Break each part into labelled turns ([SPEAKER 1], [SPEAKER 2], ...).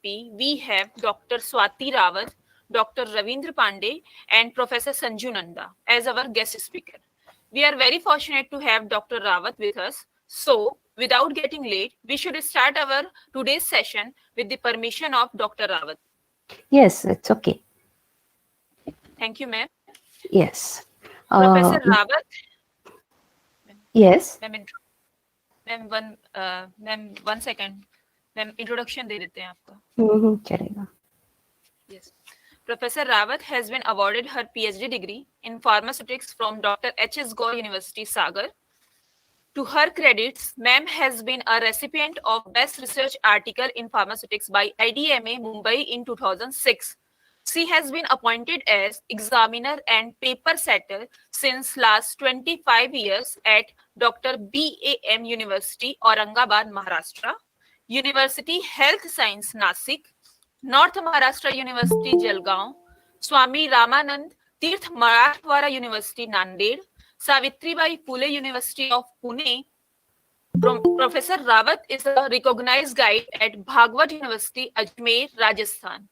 [SPEAKER 1] we have Dr. Swati Rawat, Dr. Ravindra Pandey, and Professor Sanju Nanda as our guest speaker. We are very fortunate to have Dr. Rawat with us. So, without getting late, we should start our today's session with the permission of Dr. Rawat.
[SPEAKER 2] Yes, it's okay.
[SPEAKER 1] Thank you, ma'am.
[SPEAKER 2] Yes.
[SPEAKER 1] Professor Rawat.
[SPEAKER 2] Yes.
[SPEAKER 1] Ma'am, one second. Ma'am, introduction दे देते हैं आपको.
[SPEAKER 2] चलेगा.
[SPEAKER 1] Yes. Professor Rawat has been awarded her PhD degree in pharmaceutics from Dr. H.S. Gore University, Sagar. To her credits, ma'am has been a recipient of Best Research Article in Pharmaceutics by IDMA Mumbai in 2006. She has been appointed as examiner and paper setter since last 25 years at Dr. BAM University, Aurangabad, Maharashtra, University Health Science, Nasik, North Maharashtra University, Jalgaon, Swami Ramanand Tirth Marathwada University, Nanded, Savitribai Phule University of Pune. Professor Rawat is a recognized guide at Bhagwat University, Ajmer, Rajasthan.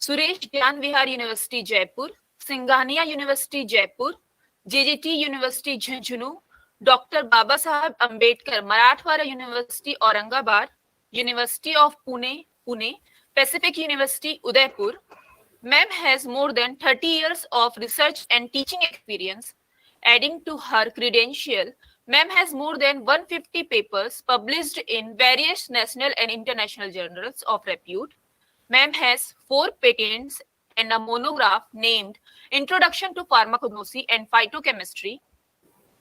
[SPEAKER 1] Suresh Gyan Vihar University, Jaipur, Singhania University, Jaipur, JJT University, Jhunjhunu, Dr. Baba Saheb Ambedkar Marathwada University, Aurangabad, University of Pune, Pacific University, Udaipur. Ma'am has more than 30 years of research and teaching experience. Adding to her credential, ma'am has more than 150 papers published in various national and international journals of repute. Ma'am has 4 patents and a monograph named Introduction to Pharmacognosy and Phytochemistry.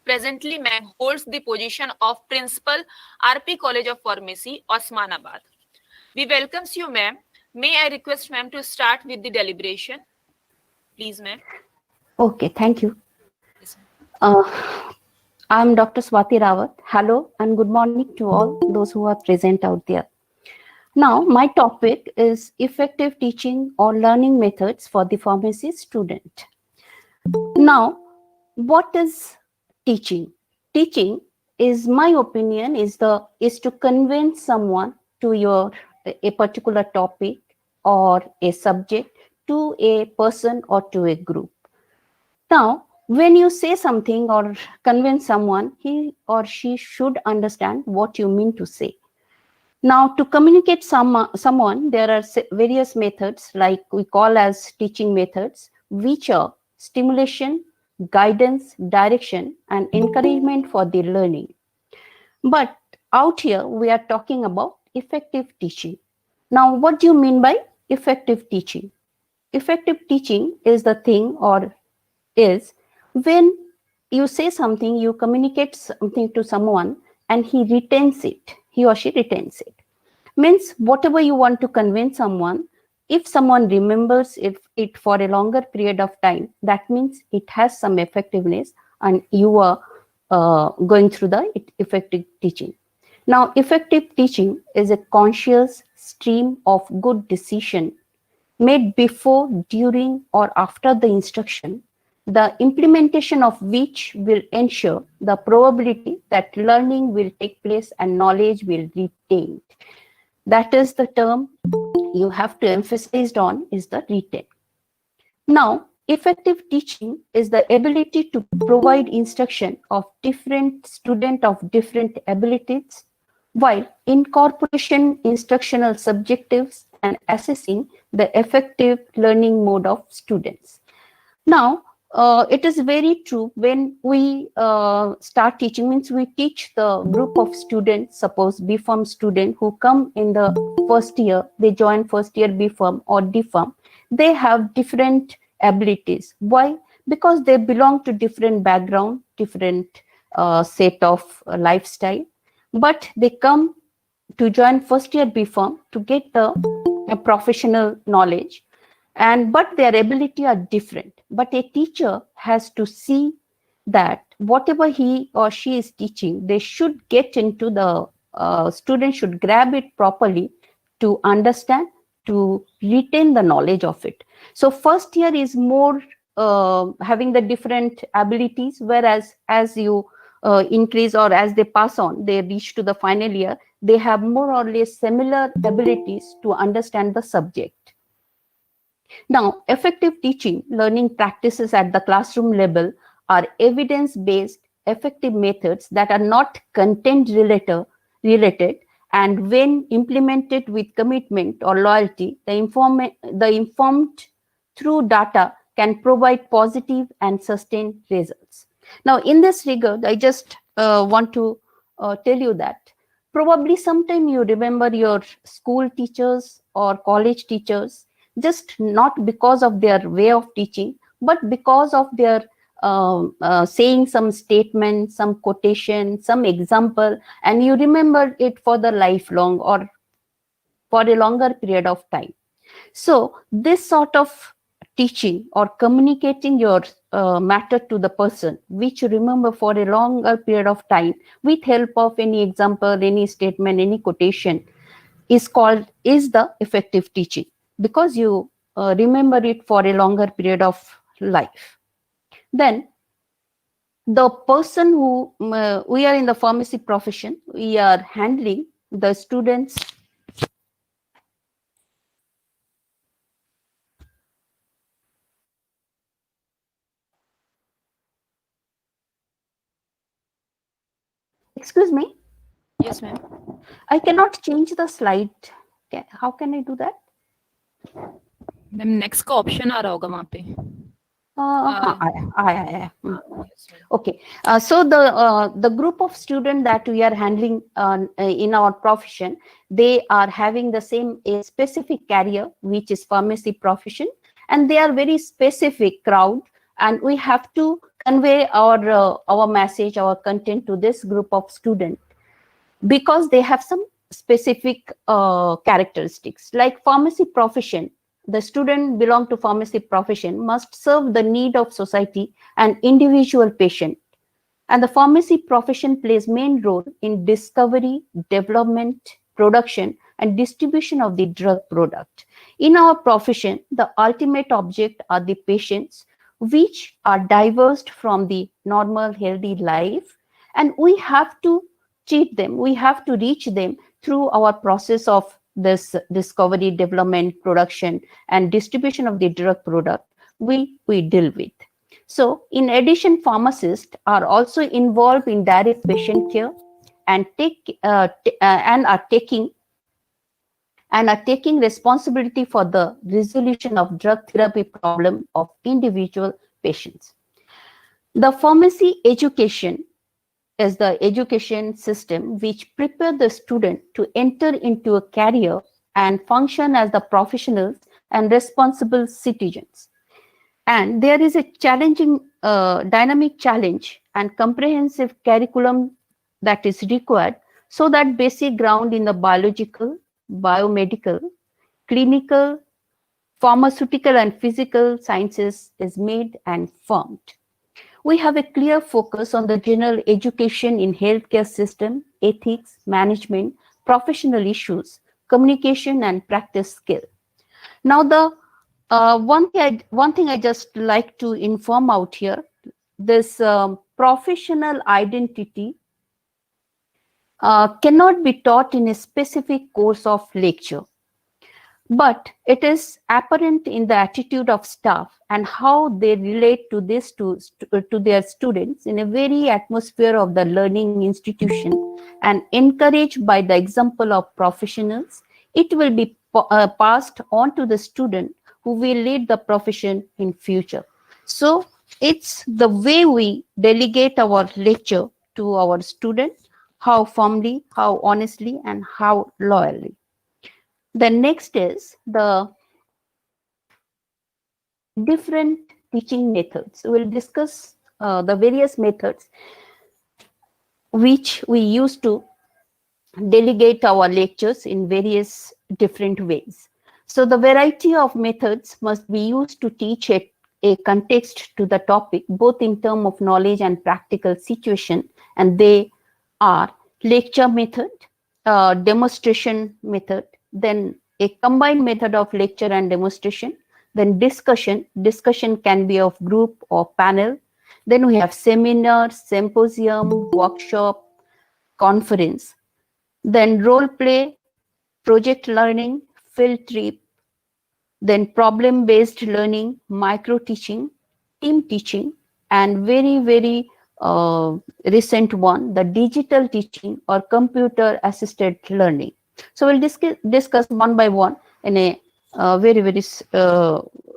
[SPEAKER 1] Presently, ma'am holds the position of Principal, RP College of Pharmacy, Osmanabad. We welcomes you, ma'am. May I request ma'am to start with the deliberation? Please, ma'am.
[SPEAKER 2] Okay, thank you.
[SPEAKER 1] Yes,
[SPEAKER 2] I'm Dr. Swati Rawat. Hello and good morning to all those who are present out there. Now, my topic is effective teaching or learning methods for the pharmacy student. Now, what is teaching? Teaching is, my opinion, is to convince someone to a particular topic or a subject to a person or to a group. Now, when you say something or convince someone, he or she should understand what you mean to say. Now, to communicate someone, there are various methods like we call as teaching methods, which are stimulation, guidance, direction, and encouragement for the learning. But out here, we are talking about effective teaching. Now, what do you mean by effective teaching? Effective teaching is the thing is when you say something, you communicate something to someone and he or she retains it. Means whatever you want to convince someone, if someone remembers it for a longer period of time, that means it has some effectiveness and you are going through the effective teaching. Now, effective teaching is a conscious stream of good decision made before, during, or after the instruction, the implementation of which will ensure the probability that learning will take place and knowledge will be retained. That is the term you have to emphasize on, is the retain. Now, effective teaching is the ability to provide instruction of different student of different abilities while incorporation instructional subjectives and assessing the effective learning mode of students. Now, it is very true when we start teaching, means we teach the group of students, suppose B.Pharm student who come in the first year, they join first year B.Pharm or D.Pharm, they have different abilities. Why? Because they belong to different background, different set of lifestyle, but they come to join first year B.Pharm to get the professional knowledge. But their ability are different. But a teacher has to see that whatever he or she is teaching, they should get into the student should grab it properly to understand, to retain the knowledge of it. So first year is more having the different abilities, whereas as you increase, or as they pass on, they reach to the final year, they have more or less similar abilities to understand the subject. Now, effective teaching learning practices at the classroom level are evidence-based effective methods that are not content related, and when implemented with commitment or loyalty, the informed through data can provide positive and sustained results. Now, in this regard, I just want to tell you that probably sometime you remember your school teachers or college teachers, just not because of their way of teaching, but because of their saying some statement, some quotation, some example, and you remember it for the lifelong or for a longer period of time. So this sort of teaching or communicating your matter to the person, which you remember for a longer period of time with help of any example, any statement, any quotation, is the effective teaching, because you remember it for a longer period of life. Then the person who we are in the pharmacy profession, we are handling the students. Excuse me,
[SPEAKER 1] Yes, ma'am.
[SPEAKER 2] I cannot change the slide. How can I do that?
[SPEAKER 1] Ma'am next का option आ रहा होगा वहाँ पे.
[SPEAKER 2] आया.
[SPEAKER 1] Yes, ma'am.
[SPEAKER 2] Okay, so the group of students that we are handling in our profession, they are having the same a specific career, which is pharmacy profession, and they are very specific crowd, and we have to convey our message, our content to this group of students because they have some specific characteristics. Like pharmacy profession, the student belong to pharmacy profession must serve the need of society and individual patient. And the pharmacy profession plays main role in discovery, development, production, and distribution of the drug product. In our profession, the ultimate object are the patients, which are diversed from the normal healthy life, and we have to treat them, we have to reach them through our process of this discovery, development, production, and distribution of the drug product we deal with. So, in addition, pharmacists are also involved in direct patient care and are taking responsibility for the resolution of drug therapy problem of individual patients. The pharmacy education is the education system which prepares the student to enter into a career and function as the professionals and responsible citizens. And there is a challenging, dynamic challenge and comprehensive curriculum that is required so that basic ground in the biological, biomedical, clinical, pharmaceutical, and physical sciences is made and formed. We have a clear focus on the general education in healthcare system, ethics, management, professional issues, communication, and practice skill. Now, the one thing I just like to inform out here, this professional identity cannot be taught in a specific course of lecture, but it is apparent in the attitude of staff and how they relate to this to their students in a very atmosphere of the learning institution, and encouraged by the example of professionals, it will be passed on to the student who will lead the profession in future. So it's the way we delegate our lecture to our student, how firmly, how honestly, and how loyally. The next is the different teaching methods. We'll discuss the various methods which we use to delegate our lectures in various different ways. So the variety of methods must be used to teach a context to the topic, both in terms of knowledge and practical situation, and they are lecture method, demonstration method, then a combined method of lecture and demonstration, then discussion. Discussion can be of group or panel, Then we have seminar, symposium, workshop, conference. Then role play, project learning, field trip, then problem-based learning, micro teaching, team teaching, and very recent one, the digital teaching or computer assisted learning. So we'll discuss one by one in a very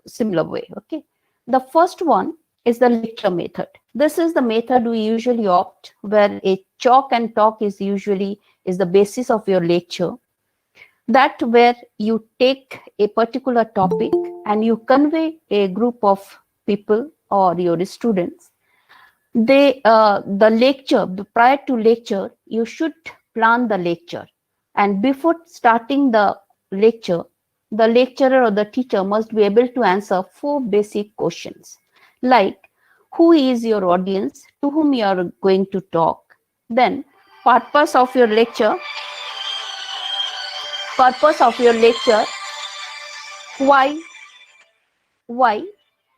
[SPEAKER 2] similar way. Okay, the first one is the lecture method. This is the method we usually opt, where a chalk and talk is the basis of your lecture, that where you take a particular topic and you convey a group of people or your students. The lecture, prior to lecture, you should plan the lecture, and before starting the lecturer or the teacher must be able to answer 4 basic questions, like who is your audience, to whom you are going to talk, then purpose of your lecture, purpose of your lecture, why, why,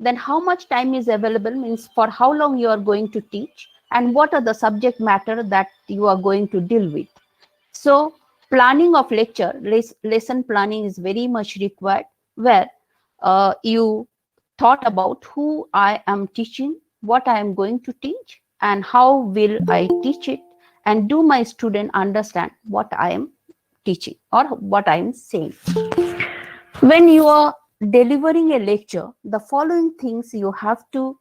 [SPEAKER 2] then how much time is available, means for how long you are going to teach, and what are the subject matter that you are going to deal with. So planning of lecture, lesson planning is very much required, where you thought about who I am teaching, what I am going to teach, and how will I teach it, and do my student understand what I am teaching or what I am saying. When you are delivering a lecture, the following things you have to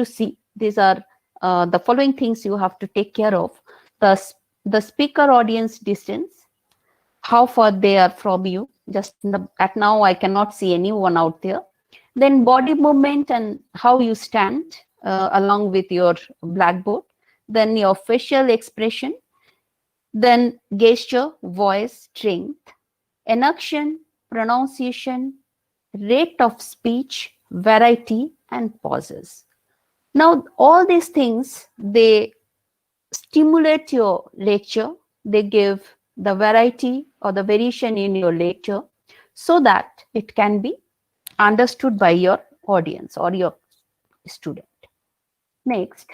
[SPEAKER 2] see. These are the following things you have to take care of: the speaker audience distance, how far they are from you. Just at now, I cannot see anyone out there. Then body movement and how you stand along with your blackboard. Then your facial expression. Then gesture, voice, strength, enunciation, pronunciation, rate of speech, variety, and pauses. Now, all these things, they stimulate your lecture. They give the variety or the variation in your lecture so that it can be understood by your audience or your student. Next.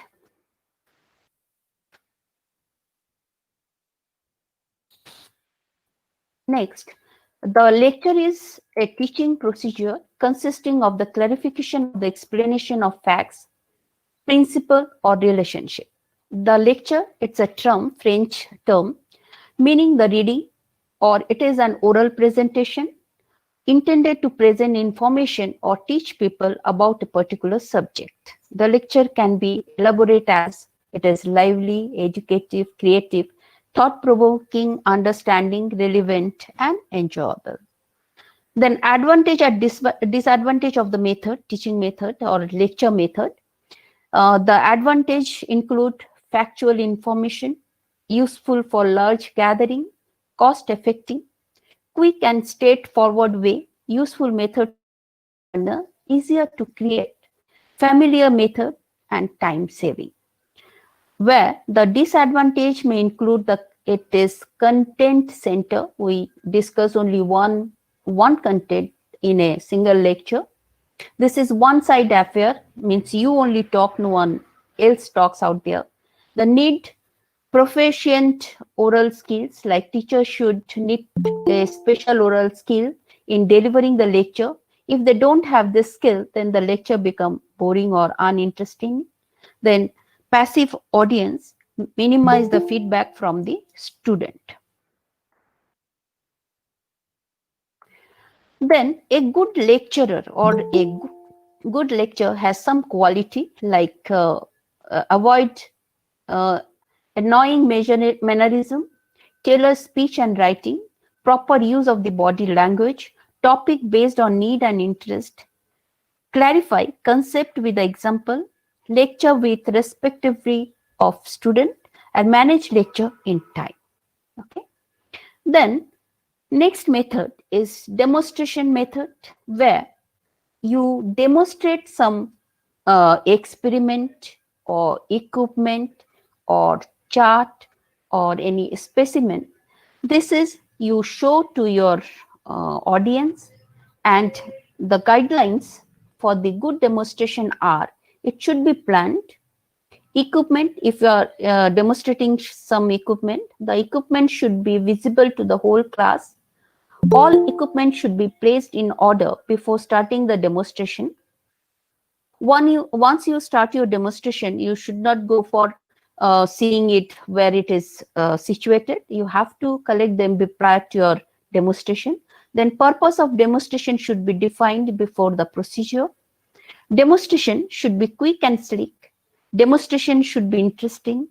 [SPEAKER 2] Next, the lecture is a teaching procedure consisting of the clarification of the explanation of facts, principle, or relationship. The lecture, it's a term, French term, meaning the reading, or it is an oral presentation intended to present information or teach people about a particular subject. The lecture can be elaborate as it is lively, educative, creative, thought-provoking, understanding, relevant, and enjoyable. Then advantage and disadvantage of the method, teaching method or lecture method. The advantage include factual information, useful for large gathering, cost-effective, quick and straightforward way, useful method for beginner learner, easier to create, familiar method, and time saving. Where the disadvantage may include it is content center. We discuss only one content in a single lecture. This is one-side affair, means you only talk, no one else talks out there. The need proficient oral skills, like teachers should need a special oral skill in delivering the lecture. If they don't have this skill, then the lecture become boring or uninteresting. Then passive audience, minimize the feedback from the student. Then a good lecturer or a good lecture has some quality, like avoid annoying mannerism, tailor speech and writing, proper use of the body language, topic based on need and interest, clarify concept with the example, lecture with respectively of student, and manage lecture in time. Okay. Then next method is demonstration method, where you demonstrate some experiment or equipment or chart or any specimen. This is you show to your audience, and the guidelines for the good demonstration are It should be planned. Equipment, if you are demonstrating some equipment, the equipment should be visible to the whole class. All equipment should be placed in order before starting the demonstration. Once you start your demonstration, you should not go for seeing it where it is situated. You have to collect them prior to your demonstration. Then purpose of demonstration should be defined before the procedure. Demonstration should be quick and slick. Demonstration should be interesting.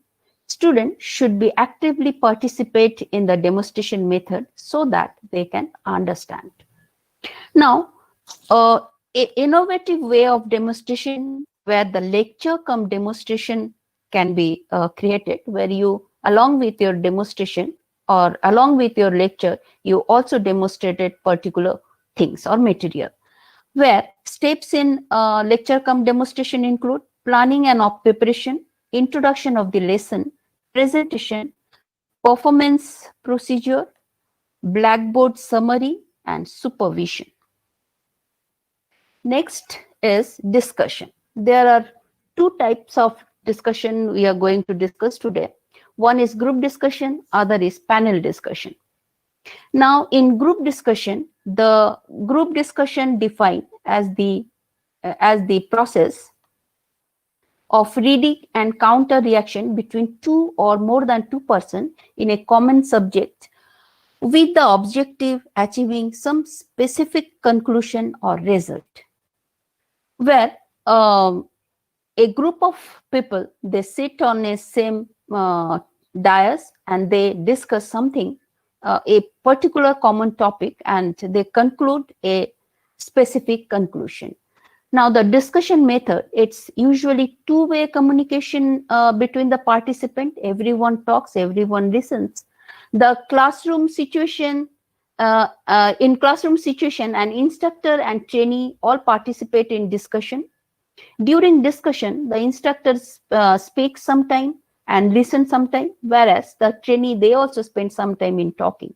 [SPEAKER 2] Students should be actively participate in the demonstration method so that they can understand. Now, a innovative way of demonstration where the lecture come demonstration can be created, where you, along with your demonstration or along with your lecture, you also demonstrated particular things or material. Where steps in lecture come demonstration include planning and preparation, introduction of the lesson, presentation, performance procedure, Blackboard summary, and supervision. Next is discussion. There are two types of discussion we are going to discuss today. One is group discussion, other is panel discussion. Now, in group discussion, the group discussion defined as the process of reading and counter reaction between two or more than two persons in a common subject with the objective achieving some specific conclusion or result. Where a group of people, they sit on a same dais and they discuss something, a particular common topic, and they conclude a specific conclusion. Now, the discussion method, it's usually two-way communication between the participant. Everyone talks, everyone listens. The classroom situation, in classroom situation, an instructor and trainee all participate in discussion. During discussion, the instructors speak sometime and listen sometime, whereas the trainee, they also spend some time in talking.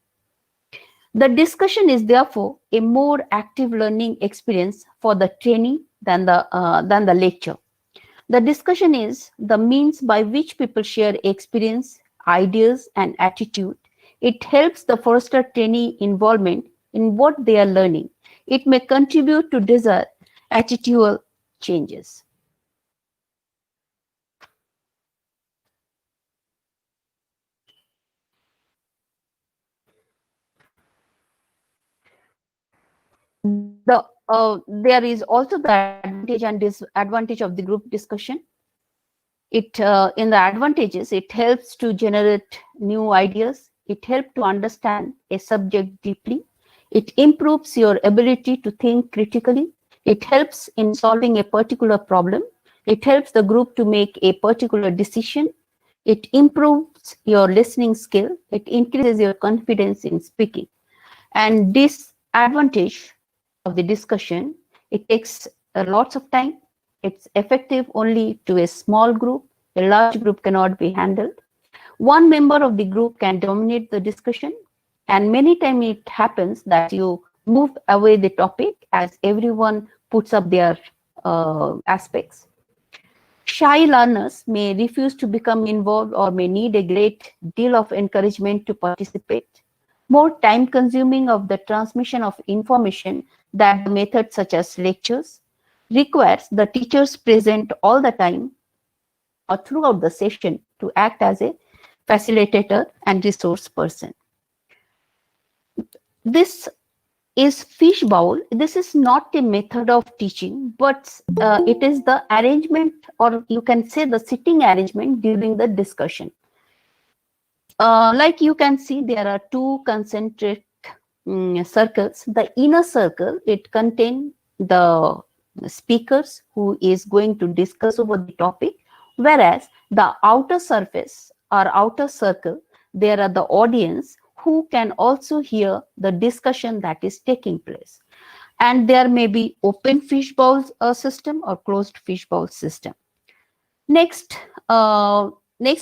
[SPEAKER 2] The discussion is therefore a more active learning experience for the trainee than the lecture. The discussion is the means by which people share experience, ideas, and attitude. It helps the foster trainee involvement in what they are learning. It may contribute to desired attitudinal changes. There is also the advantage and disadvantage of the group discussion. In the advantages, it helps to generate new ideas. It helps to understand a subject deeply. It improves your ability to think critically. It helps in solving a particular problem. It helps the group to make a particular decision. It improves your listening skill. It increases your confidence in speaking. And disadvantage of the discussion, it takes lots of time. It's effective only to a small group. A large group cannot be handled. One member of the group can dominate the discussion, and many times it happens that you move away the topic as everyone puts up their aspects. Shy learners may refuse to become involved or may need a great deal of encouragement to participate. More time consuming of the transmission of information that the methods such as lectures requires the teachers present all the time or throughout the session to act as a facilitator and resource person. This is fishbowl. This is not a method of teaching, but it is the arrangement, or you can say the sitting arrangement during the discussion. Like you can see, there are two concentric circles. The inner circle, it contains the speakers who is going to discuss over the topic, whereas the outer surface or outer circle, there are the audience who can also hear the discussion that is taking place. And there may be open fishbowl system or closed fishbowl system. Next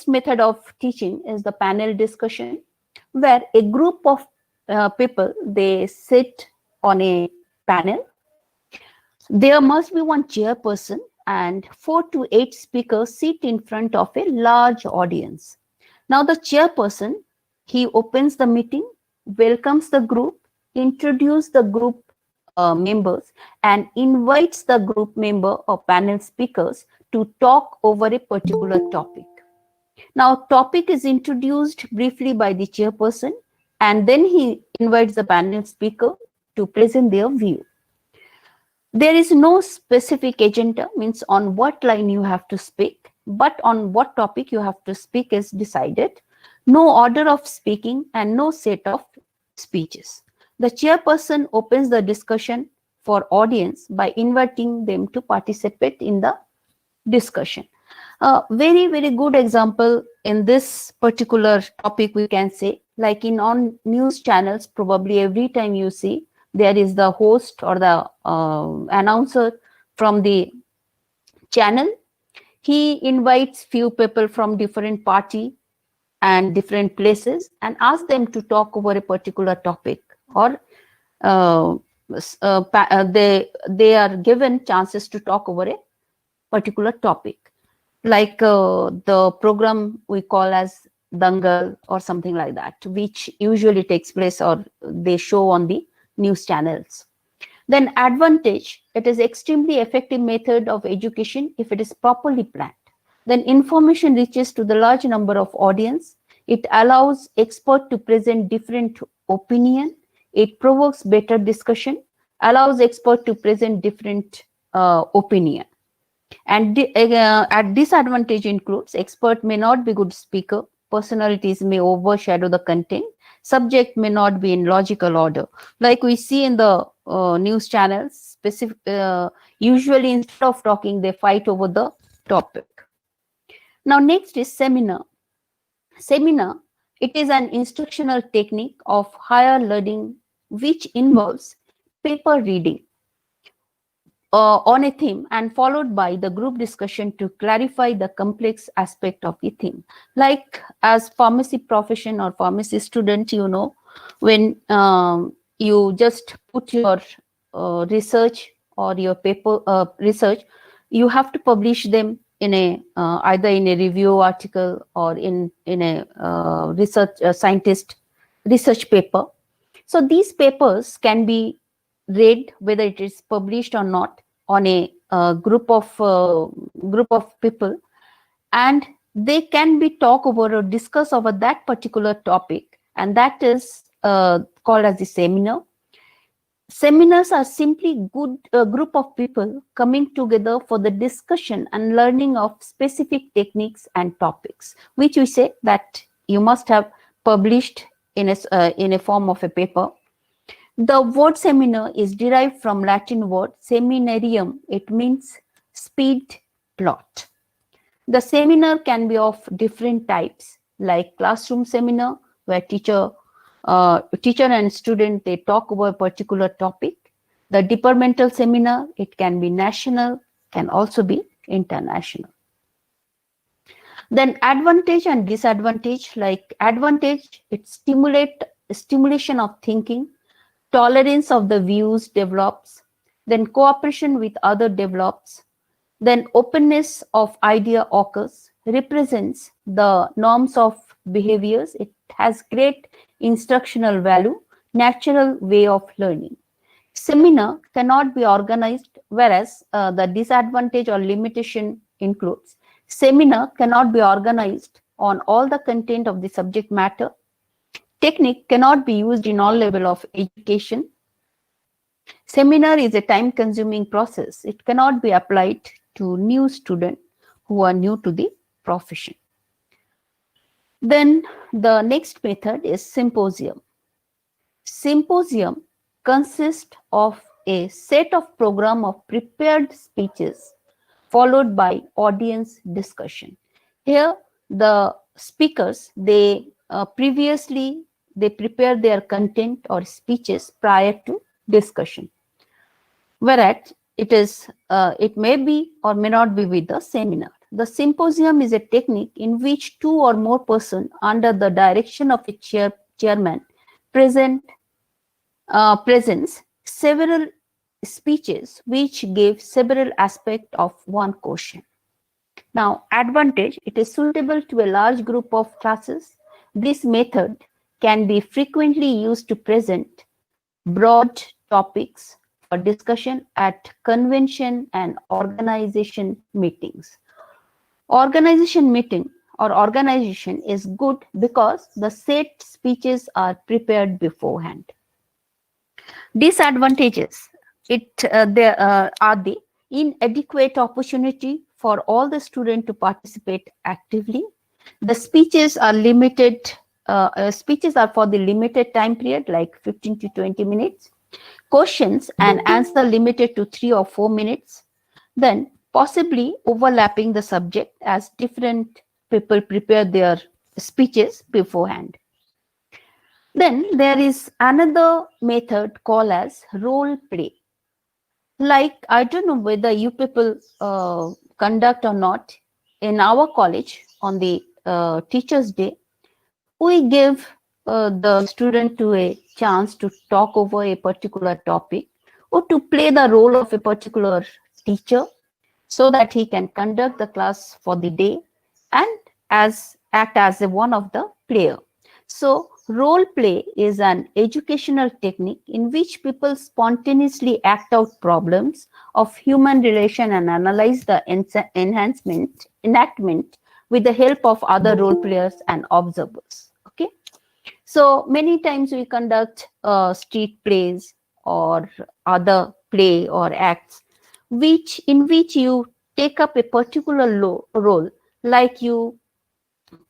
[SPEAKER 2] method of teaching is the panel discussion, where a group of people, they sit on a panel. There must be one chairperson and 4 to 8 speakers sit in front of a large audience. Now the chairperson, he opens the meeting, welcomes the group, introduces the group members, and invites the group member or panel speakers to talk over a particular topic. Now, topic is introduced briefly by the chairperson, and then he invites the panel speaker to present their view. There is no specific agenda, means on what line you have to speak, but on what topic you have to speak is decided. No order of speaking and no set of speeches. The chairperson opens the discussion for audience by inviting them to participate in the discussion. A very, very good example in this particular topic, we can say, like in on news channels, probably every time you see, there is the host or the announcer from the channel. He invites few people from different party and different places and asks them to talk over a particular topic, or they are given chances to talk over a particular topic, like the program we call as Dangal or something like that, which usually takes place or they show on the news channels. Then advantage, it is extremely effective method of education if it is properly planned. Then information reaches to the large number of audience. It allows expert to present different opinion. It provokes better discussion, allows expert to present different opinion. And at disadvantage includes expert may not be good speaker, personalities may overshadow the content, subject may not be in logical order. Like we see in the news channels, usually instead of talking, they fight over the topic. Now next is seminar. Seminar, it is an instructional technique of higher learning which involves paper reading on a theme and followed by the group discussion to clarify the complex aspect of the theme. Like as pharmacy profession or pharmacy student, you know, when you just put your research or your paper research, you have to publish them in a either in a review article or in a research scientist research paper. So these papers can be read whether it is published or not on a group of people, and they can be talk over or discuss over that particular topic, and that is called as the seminar. Seminars are simply good group of people coming together for the discussion and learning of specific techniques and topics, which we say that you must have published in a form of a paper. The word seminar is derived from Latin word seminarium. It means speed plot. The seminar can be of different types, like classroom seminar, where teacher and student, they talk about a particular topic. The departmental seminar, it can be national, can also be international. Then advantage and disadvantage, like advantage, it stimulation of thinking, tolerance of the views develops, then cooperation with other develops, then openness of idea occurs, represents the norms of behaviors. It has great instructional value, natural way of learning. Seminar cannot be organized, whereas the disadvantage or limitation includes seminar cannot be organized on all the content of the subject matter. Technique cannot be used in all level of education. Seminar is a time-consuming process. It cannot be applied to new students who are new to the profession. Then the next method is symposium. Symposium consists of a set of program of prepared speeches followed by audience discussion. Here the speakers, they prepare their content or speeches prior to discussion, whereas it may be or may not be with the seminar. The symposium is a technique in which two or more persons under the direction of a chairman presents several speeches which give several aspects of one question. Now, advantage, it is suitable to a large group of classes. This method can be frequently used to present broad topics for discussion at convention and organization meetings. Organization meeting or organization is good because the set speeches are prepared beforehand. Disadvantages, there are the inadequate opportunity for all the students to participate actively. The speeches are limited. Speeches are for the limited time period, like 15 to 20 minutes. Questions and answer limited to 3 or 4 minutes. Then possibly overlapping the subject as different people prepare their speeches beforehand. Then there is another method called as role play. Like, I don't know whether you people conduct or not. In our college, on the Teachers' Day, we give the student to a chance to talk over a particular topic or to play the role of a particular teacher so that he can conduct the class for the day and act as one of the player. So role play is an educational technique in which people spontaneously act out problems of human relation and analyze the enactment with the help of other role players and observers. Okay, so many times we conduct street plays or other play or acts in which you take up a particular role, like you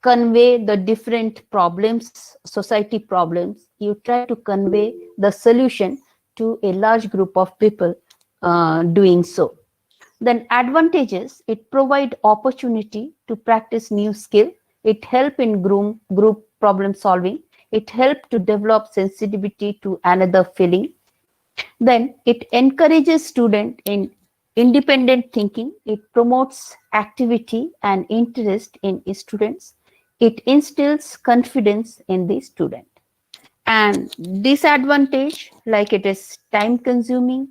[SPEAKER 2] convey the different problems, society problems. You try to convey the solution to a large group of people doing so. Then advantages, it provide opportunity to practice new skill. It help in group problem solving. It help to develop sensitivity to another feeling. Then it encourages student in independent thinking. It promotes activity and interest in students. It instills confidence in the student. And disadvantage, like it is time consuming,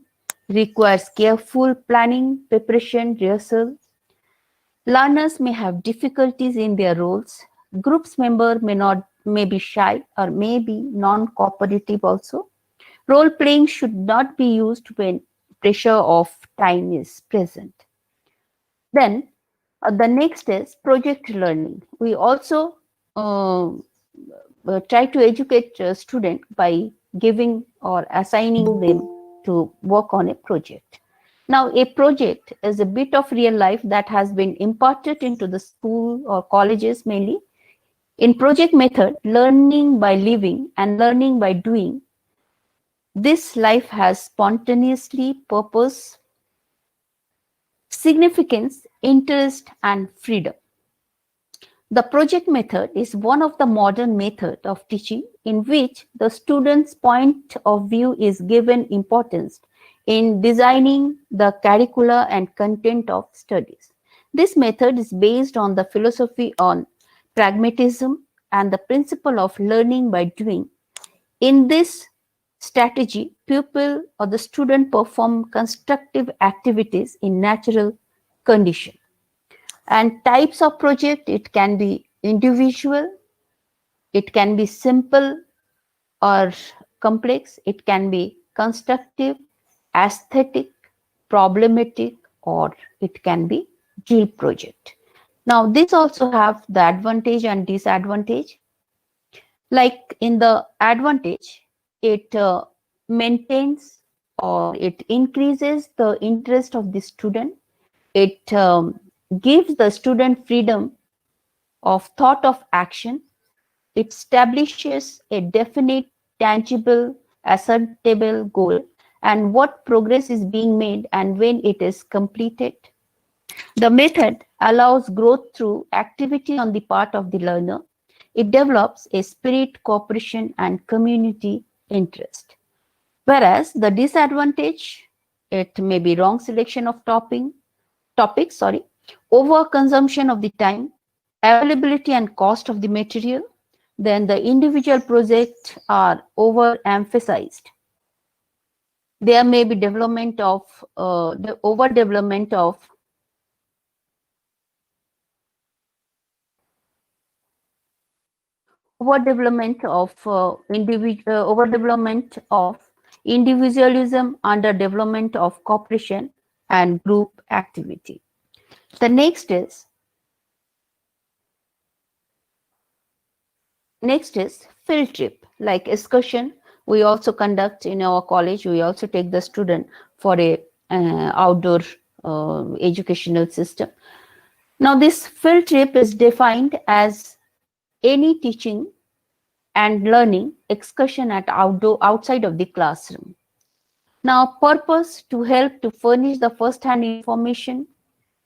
[SPEAKER 2] requires careful planning, preparation, rehearsal. Learners may have difficulties in their roles. Groups member may be shy or may be non-cooperative also. Role playing should not be used when pressure of time is present. Then the next is project learning. We also try to educate a student by giving or assigning them to work on a project. Now, a project is a bit of real life that has been imparted into the school or colleges mainly. In project method, learning by living and learning by doing, this life has spontaneously purpose, significance, interest, and freedom. The project method is one of the modern methods of teaching in which the student's point of view is given importance in designing the curricula and content of studies. This method is based on the philosophy on pragmatism and the principle of learning by doing. In this strategy, pupil or the student perform constructive activities in natural condition. And types of project, it can be individual, it can be simple or complex, it can be constructive, aesthetic, problematic, or it can be dual project. Now, this also have the advantage and disadvantage. Like in the advantage, it maintains or it increases the interest of the student. It gives the student freedom of thought of action. It establishes a definite, tangible, ascertainable goal and what progress is being made and when it is completed. The method allows growth through activity on the part of the learner. It develops a spirit, cooperation, and community interest. Whereas the disadvantage, it may be wrong selection of topics, overconsumption of the time, availability and cost of the material, then the individual projects are overemphasized. There may be development of the overdevelopment of overdevelopment of individualism, underdevelopment of cooperation and group activity. The next is field trip, like excursion. We also conduct in our college. We also take the student for a outdoor educational system. Now, this field trip is defined as any teaching and learning excursion at outside of the classroom. Now, purpose to help to furnish the first-hand information.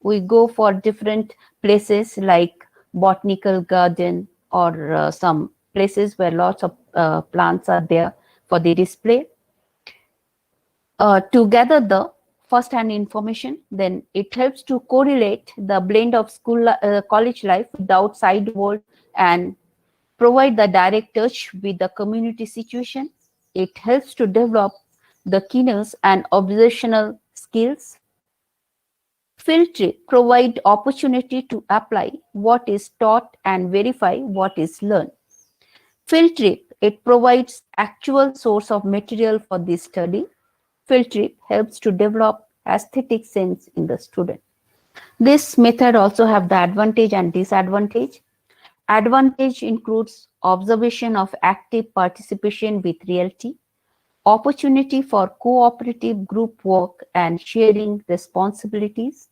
[SPEAKER 2] We go for different places like botanical garden or some places where lots of plants are there for the display. To gather the first-hand information, then it helps to correlate the blend of college life with the outside world and provide the direct touch with the community situation. It helps to develop the keenness and observational skills. Field trip provide opportunity to apply what is taught and verify what is learned. Field trip, it provides actual source of material for this study. Field trip helps to develop aesthetic sense in the student. This method also have the advantage and disadvantage. Advantage includes observation of active participation with reality, opportunity for cooperative group work and sharing responsibilities,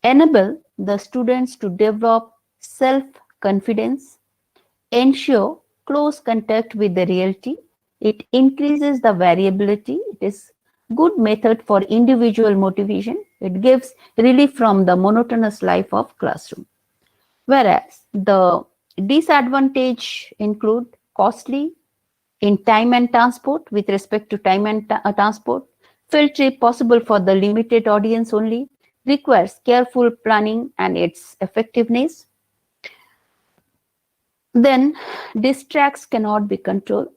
[SPEAKER 2] enable the students to develop self-confidence, ensure close contact with the reality. It increases the variability. It is good method for individual motivation. It gives relief from the monotonous life of classroom. Whereas the disadvantage include costly in time and transport. With respect to time and transport, field trip possible for the limited audience only, requires careful planning and its effectiveness. Then distracts cannot be controlled.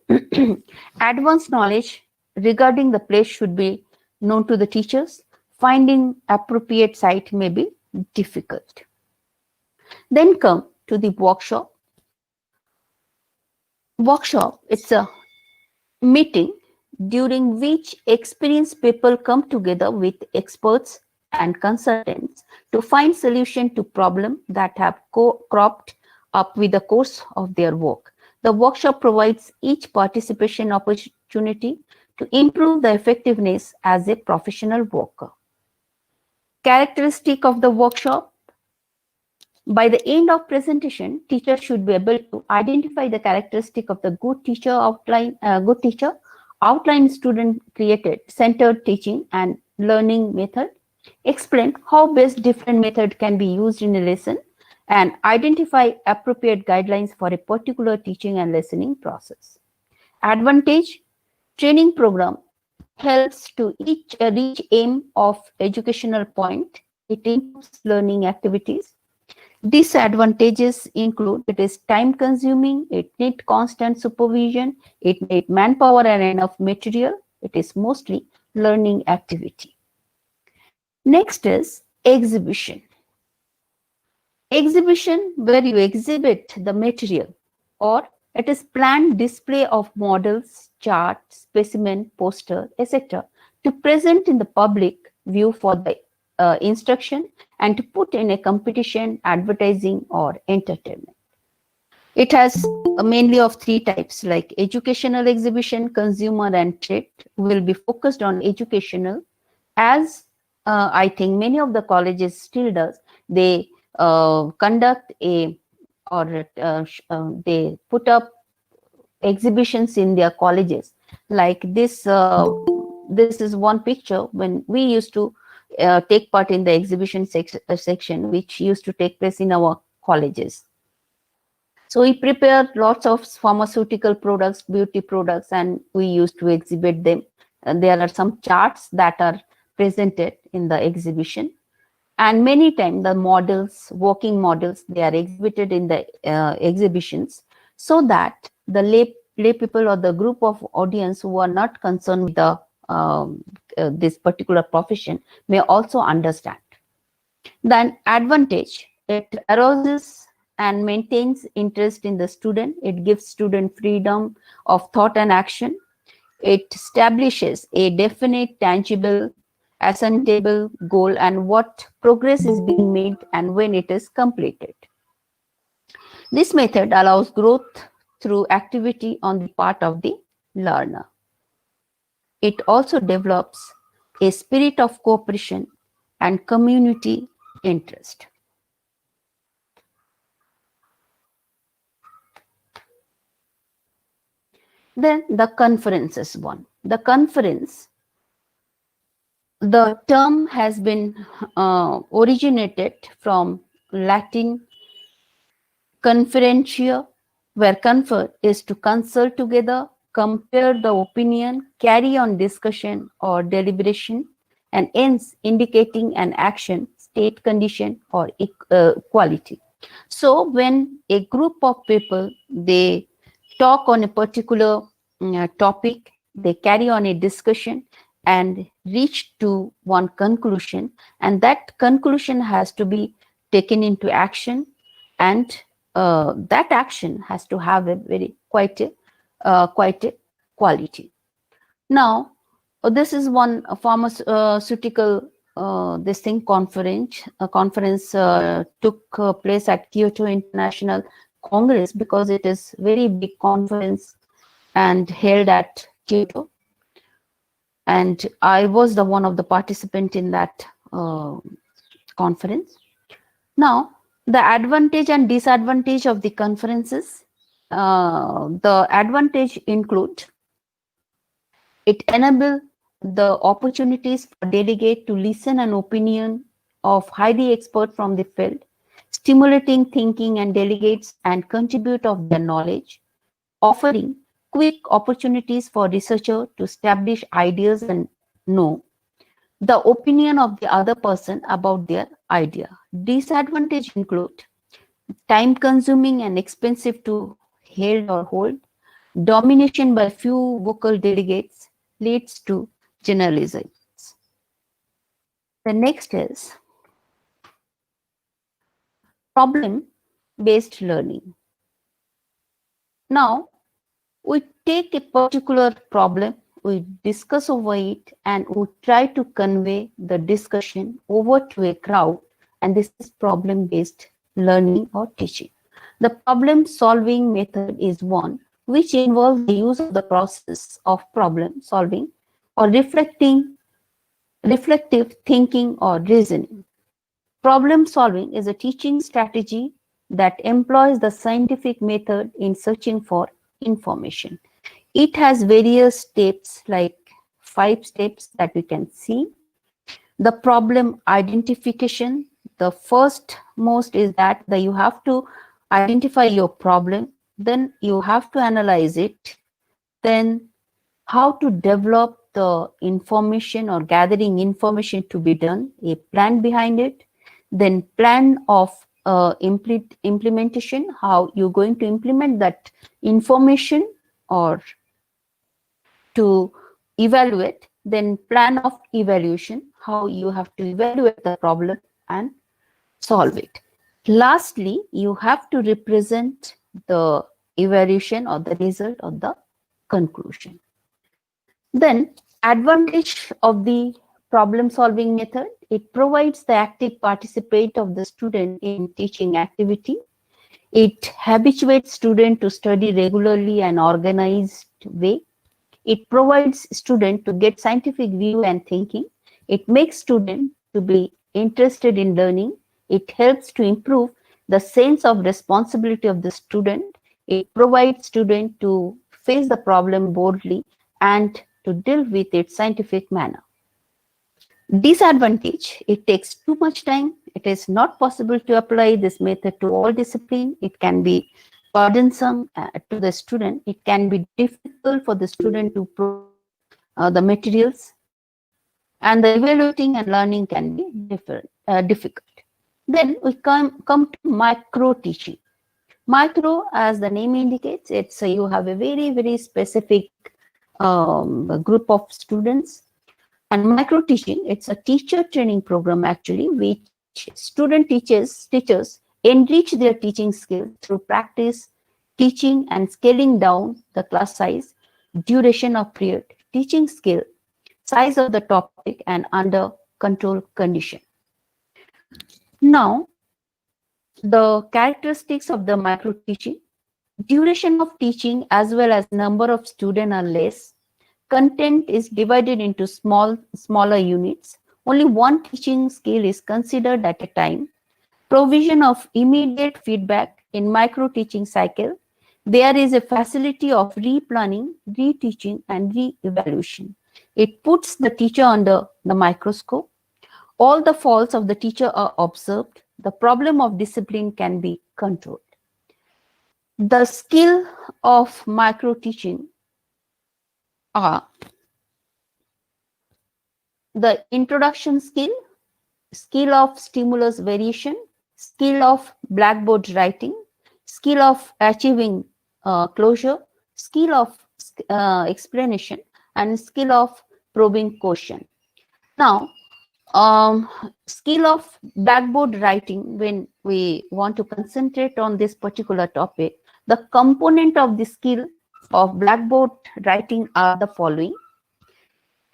[SPEAKER 2] Advanced knowledge regarding the place should be known to the teachers. Finding appropriate site may be difficult. Then come to the workshop. Workshop, it's a meeting during which experienced people come together with experts and consultants to find solution to problems that have cropped up with the course of their work. The workshop provides each participation opportunity to improve the effectiveness as a professional worker. Characteristic of the workshop: by the end of presentation, teacher should be able to identify the characteristic of the good teacher, outline student created centered teaching and learning method, explain how best different method can be used in a lesson, and identify appropriate guidelines for a particular teaching and listening process. Advantage: training program helps to reach aim of educational point. It improves learning activities. Disadvantages include it is time consuming, it needs constant supervision, it needs manpower and enough material, it is mostly learning activity. Next is exhibition. Exhibition, where you exhibit the material, or it is planned display of models, chart, specimen, poster, etc. to present in the public view for the instruction and to put in a competition, advertising or entertainment. It has mainly of three types, like educational exhibition, consumer and trade. Will be focused on educational, as I think many of the colleges still does. They conduct a or they put up exhibitions in their colleges. Like this, this is one picture when we used to take part in the exhibition section, which used to take place in our colleges. So we prepare lots of pharmaceutical products, beauty products, and we used to exhibit them. And there are some charts that are presented in the exhibition. And many times the models, working models, they are exhibited in the exhibitions so that the lay people or the group of audience who are not concerned with the this particular profession may also understand. Then advantage, it arouses and maintains interest in the student. It gives student freedom of thought and action. It establishes a definite, tangible, ascertainable goal and what progress is being made and when it is completed. This method allows growth through activity on the part of the learner. It also develops a spirit of cooperation and community interest. Then the conferences one. The conference, the term has been originated from Latin conferentia, where confer is to consult together, compare the opinion, carry on discussion or deliberation, and ends indicating an action, state, condition, or equality. So when a group of people, they talk on a particular topic, they carry on a discussion and reach to one conclusion, and that conclusion has to be taken into action, and that action has to have a very quite a quality. Now, this is one pharmaceutical this thing conference. A conference took place at Kyoto International Congress because it is very big conference and held at Kyoto. And I was the one of the participant in that conference. Now, the advantage and disadvantage of the conferences. The advantage include it enable the opportunities for delegate to listen an opinion of highly expert from the field, stimulating thinking and delegates and contribute of their knowledge, offering quick opportunities for researcher to establish ideas and know the opinion of the other person about their idea. Disadvantage include time consuming and expensive to held or hold, domination by few vocal delegates leads to generalizations. The next is problem-based learning. Now, we take a particular problem, we discuss over it, and we try to convey the discussion over to a crowd, and this is problem-based learning or teaching. The problem-solving method is one which involves the use of the process of problem solving or reflective thinking or reasoning. Problem solving is a teaching strategy that employs the scientific method in searching for information. It has various steps, like 5 steps that we can see. The problem identification, the first most is that you have to identify your problem, then you have to analyze it, then how to develop the information or gathering information to be done, a plan behind it, then plan of implementation, how you're going to implement that information or to evaluate, then plan of evaluation, how you have to evaluate the problem and solve it. Lastly, you have to represent the evaluation or the result or the conclusion. Then, advantage of the problem solving method, it provides the active participate of the student in teaching activity. It habituates student to study regularly and organized way. It provides student to get scientific view and thinking. It makes student to be interested in learning. It helps to improve the sense of responsibility of the student. It provides student to face the problem boldly and to deal with it scientific manner. Disadvantage, it takes too much time. It is not possible to apply this method to all discipline. It can be burdensome to the student. It can be difficult for the student to process the materials, and the evaluating and learning can be difficult. Then we come to micro teaching. Micro, as the name indicates, it's you have a very specific a group of students. And micro teaching, it's a teacher training program actually, which teachers enrich their teaching skills through practice, teaching and scaling down the class size, duration of period, teaching skill, size of the topic, and under control condition. Now, the characteristics of the micro teaching: duration of teaching as well as number of students are less. Content is divided into smaller units. Only one teaching skill is considered at a time. Provision of immediate feedback in micro teaching cycle. There is a facility of replanning, reteaching, and re-evaluation. It puts the teacher under the microscope. All the faults of the teacher are observed. The problem of discipline can be controlled. The skill of micro teaching are the introduction skill, skill of stimulus variation, skill of blackboard writing, skill of achieving closure, skill of explanation, and skill of probing question. Now, skill of blackboard writing, when we want to concentrate on this particular topic, the component of the skill of blackboard writing are the following: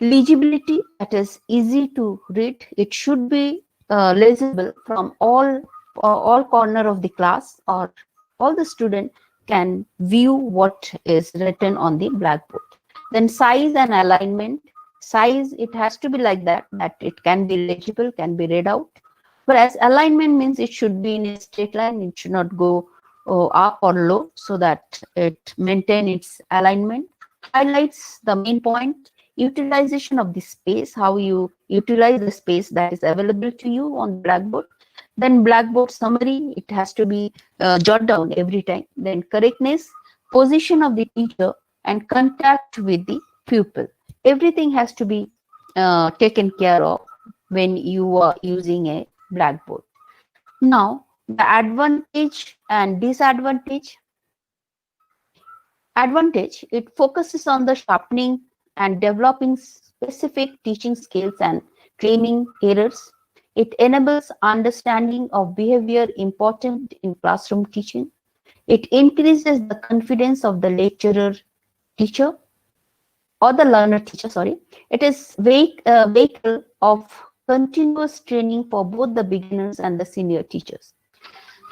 [SPEAKER 2] legibility, that is easy to read. It should be legible from all corner of the class, or all the student can view what is written on the blackboard. Then size and alignment. Size, it has to be like that it can be legible, can be read out. Whereas alignment means it should be in a straight line. It should not go up or low, so that it maintain its alignment. Highlights the main point. Utilization of the space, how you utilize the space that is available to you on Blackboard. Then Blackboard summary, it has to be jot down every time. Then correctness, position of the teacher, and contact with the pupil. Everything has to be taken care of when you are using a Blackboard. Now, the advantage and disadvantage. Advantage, it focuses on the sharpening and developing specific teaching skills and claiming errors. It enables understanding of behavior important in classroom teaching. It increases the confidence of the lecturer teacher, or the learner teacher, sorry. It is vehicle of continuous training for both the beginners and the senior teachers.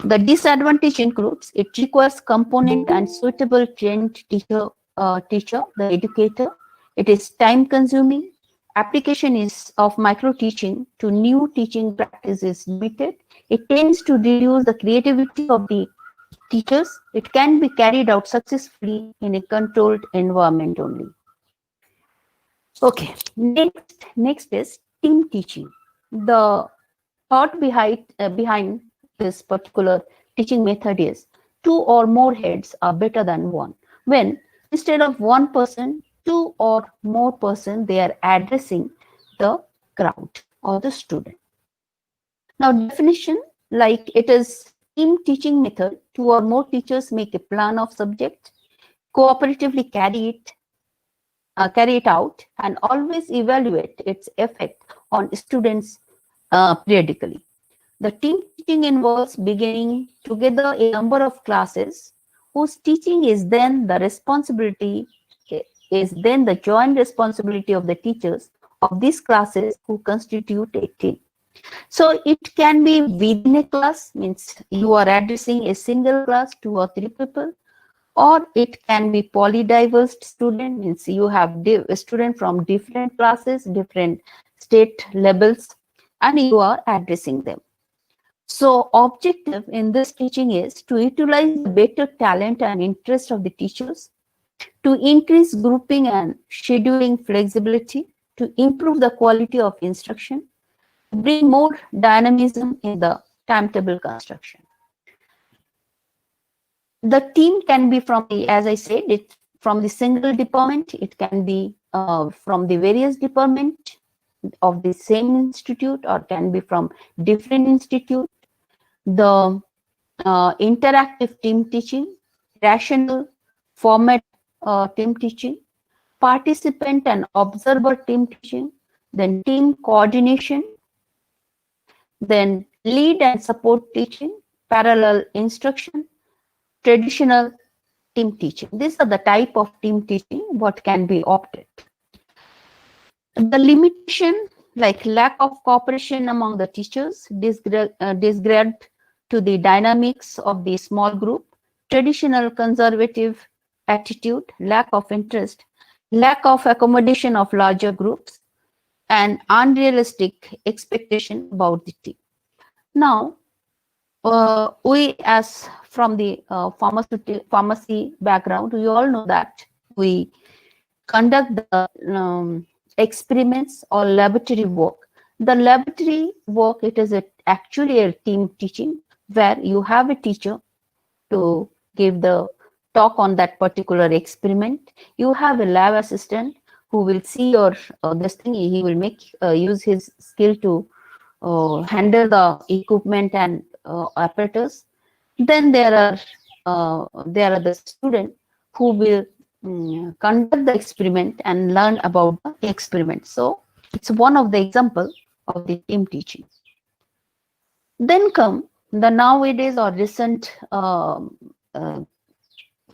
[SPEAKER 2] The disadvantage includes it requires component and suitable trained teacher, the educator. It is time consuming. Application is of micro teaching to new teaching practice is limited. It tends to reduce the creativity of the teachers. It can be carried out successfully in a controlled environment only. Okay, next is team teaching. The thought behind this particular teaching method is two or more heads are better than one. When instead of one person, two or more person, they are addressing the crowd or the student. Now, definition, like it is team teaching method, two or more teachers make a plan of subject, cooperatively carry it out, and always evaluate its effect on students periodically. The team teaching involves beginning together a number of classes whose teaching is then the joint responsibility of the teachers of these classes who constitute a team. So it can be within a class, means you are addressing a single class, two or three people, or it can be polydiverse student, means you have a student from different classes, different state levels, and you are addressing them. So objective in this teaching is to utilize the better talent and interest of the teachers, to increase grouping and scheduling flexibility, to improve the quality of instruction, to bring more dynamism in the timetable construction. The team can be from the, as I said, it from the single department. It can be from the various department of the same institute, or can be from different institute. The interactive team teaching, rational format team teaching, participant and observer team teaching, then team coordination, then lead and support teaching, parallel instruction, traditional team teaching. These are the type of team teaching what can be opted. The limitation like lack of cooperation among the teachers, disregard to the dynamics of the small group, traditional conservative attitude, lack of interest, lack of accommodation of larger groups, and unrealistic expectation about the team. Now, we as from the pharmacy background, we all know that we conduct the experiments or laboratory work. The laboratory work, it is actually a team teaching where you have a teacher to give the talk on that particular experiment. You have a lab assistant who will see your this thing. He will make use his skill to handle the equipment and apparatus. Then there are the student who will conduct the experiment and learn about the experiment. So it's one of the example of the team teaching. Then come the nowadays or recent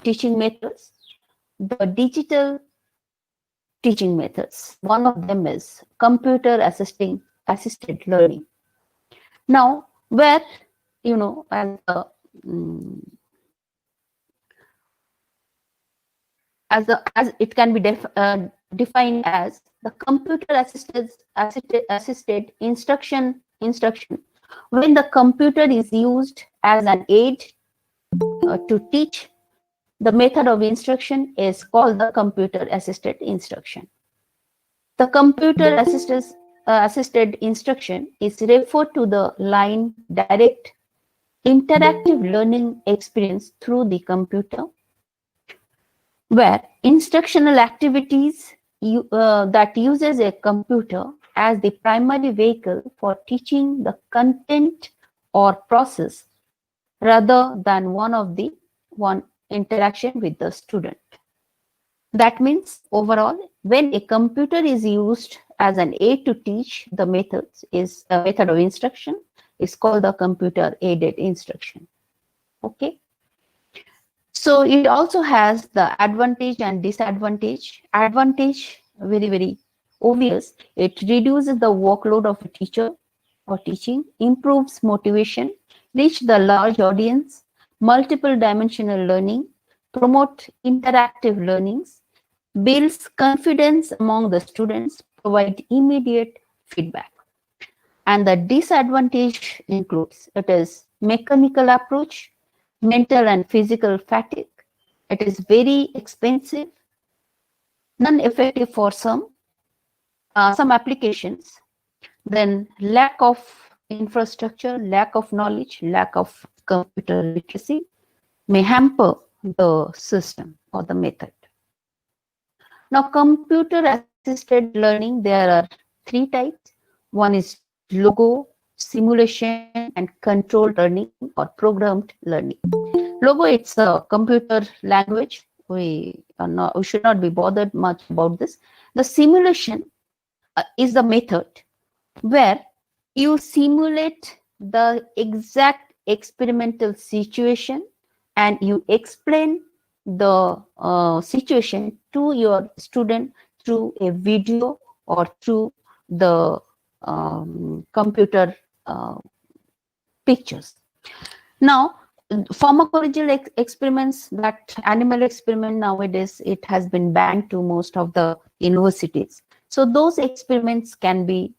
[SPEAKER 2] teaching methods, the digital teaching methods. One of them is computer assisted learning. Now, where as it can be defined as the computer assisted instruction when the computer is used as an aid to teach. The method of instruction is called the computer assisted instruction. The computer assisted instruction is referred to the line direct interactive learning experience through the computer, where instructional activities that uses a computer as the primary vehicle for teaching the content or process rather than one interaction with the student. That means overall, when a computer is used as an aid to teach, the methods is a method of instruction is called the computer aided instruction. Okay. So it also has the advantage and disadvantage. Advantage, very, very obvious. It reduces the workload of a teacher or teaching, improves motivation, reach the large audience, multiple dimensional learning, promote interactive learnings, builds confidence among the students, provide immediate feedback. And the disadvantage includes it is mechanical approach, mental and physical fatigue. It is very expensive, non-effective for some applications. Then lack of infrastructure, lack of knowledge, lack of computer literacy may hamper the system or the method. Now, computer assisted learning, there are three types. One is logo, simulation, and controlled learning or programmed learning. Logo, it's a computer language. We should not be bothered much about this. The simulation is the method where you simulate the exact experimental situation and you explain the situation to your student through a video or through the computer pictures. Now, pharmacological experiments, that animal experiment nowadays, it has been banned to most of the universities. So those experiments can be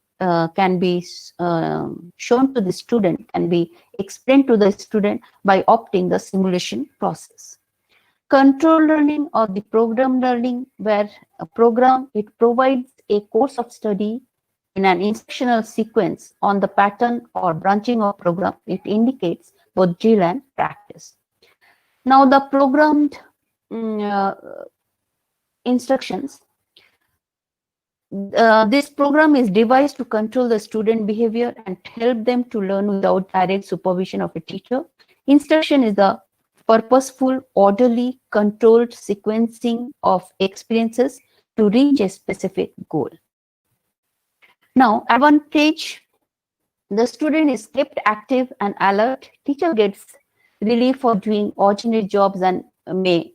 [SPEAKER 2] shown to the student, can be explained to the student by opting the simulation process. Control learning or the program learning, where a program, it provides a course of study in an instructional sequence on the pattern or branching of program. It indicates both drill and practice. Now, the programmed instructions, this program is devised to control the student behavior and help them to learn without direct supervision of a teacher. Instruction is the purposeful, orderly, controlled sequencing of experiences to reach a specific goal. Now, advantage, the student is kept active and alert. Teacher gets relief for doing ordinary jobs and may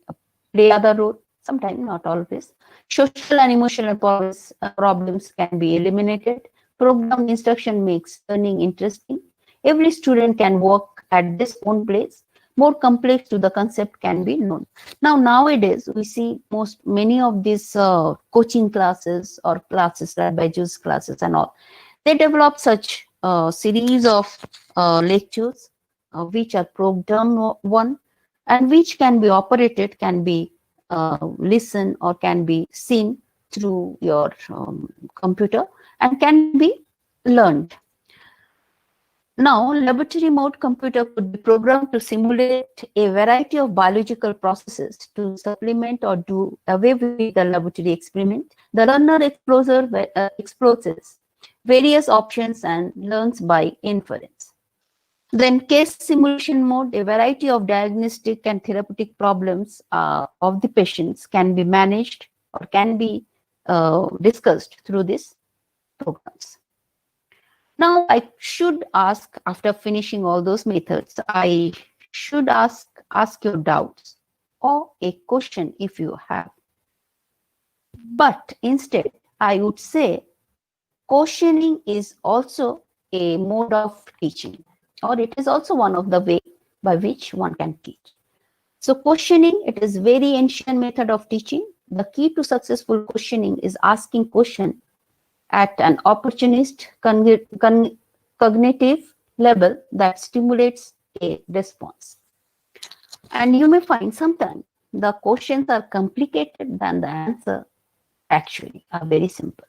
[SPEAKER 2] play other role, sometimes, not always. Social and emotional problems can be eliminated. Program instruction makes learning interesting. Every student can work at this own place. More complex to the concept can be known. Now, nowadays, we see many of these coaching classes or classes like Byju's classes and all. They develop such series of lectures which are programmed one and which can be operated, can be listened or can be seen through your computer and can be learned. Now, laboratory mode computer could be programmed to simulate a variety of biological processes to supplement or do away with the laboratory experiment. The learner explores various options and learns by inference. Then case simulation mode, a variety of diagnostic and therapeutic problems of the patients can be managed or can be discussed through these programs. Now, I should ask, after finishing all those methods, I should ask your doubts or a question if you have. But instead, I would say questioning is also a mode of teaching, or it is also one of the way by which one can teach. So questioning, it is very ancient method of teaching. The key to successful questioning is asking question at an opportunist cognitive level that stimulates a response. And you may find sometimes the questions are complicated than the answer actually are very simple.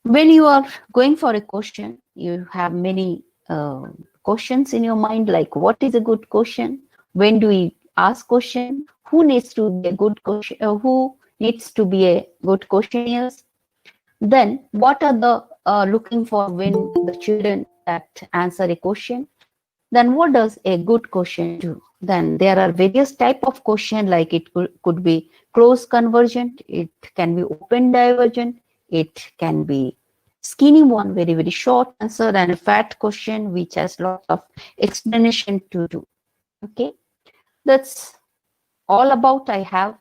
[SPEAKER 2] When you are going for a question, you have many questions in your mind, like what is a good question? When do we ask question? Who needs to be a good question? Who needs to be a good questionnaires? Then what are the looking for when the children that answer a question? Then what does a good question do? Then there are various type of question, like it could be close convergent, it can be open divergent, it can be skinny one, very, very short answer, and a fat question which has lots of explanation to do. Okay, that's all about I have.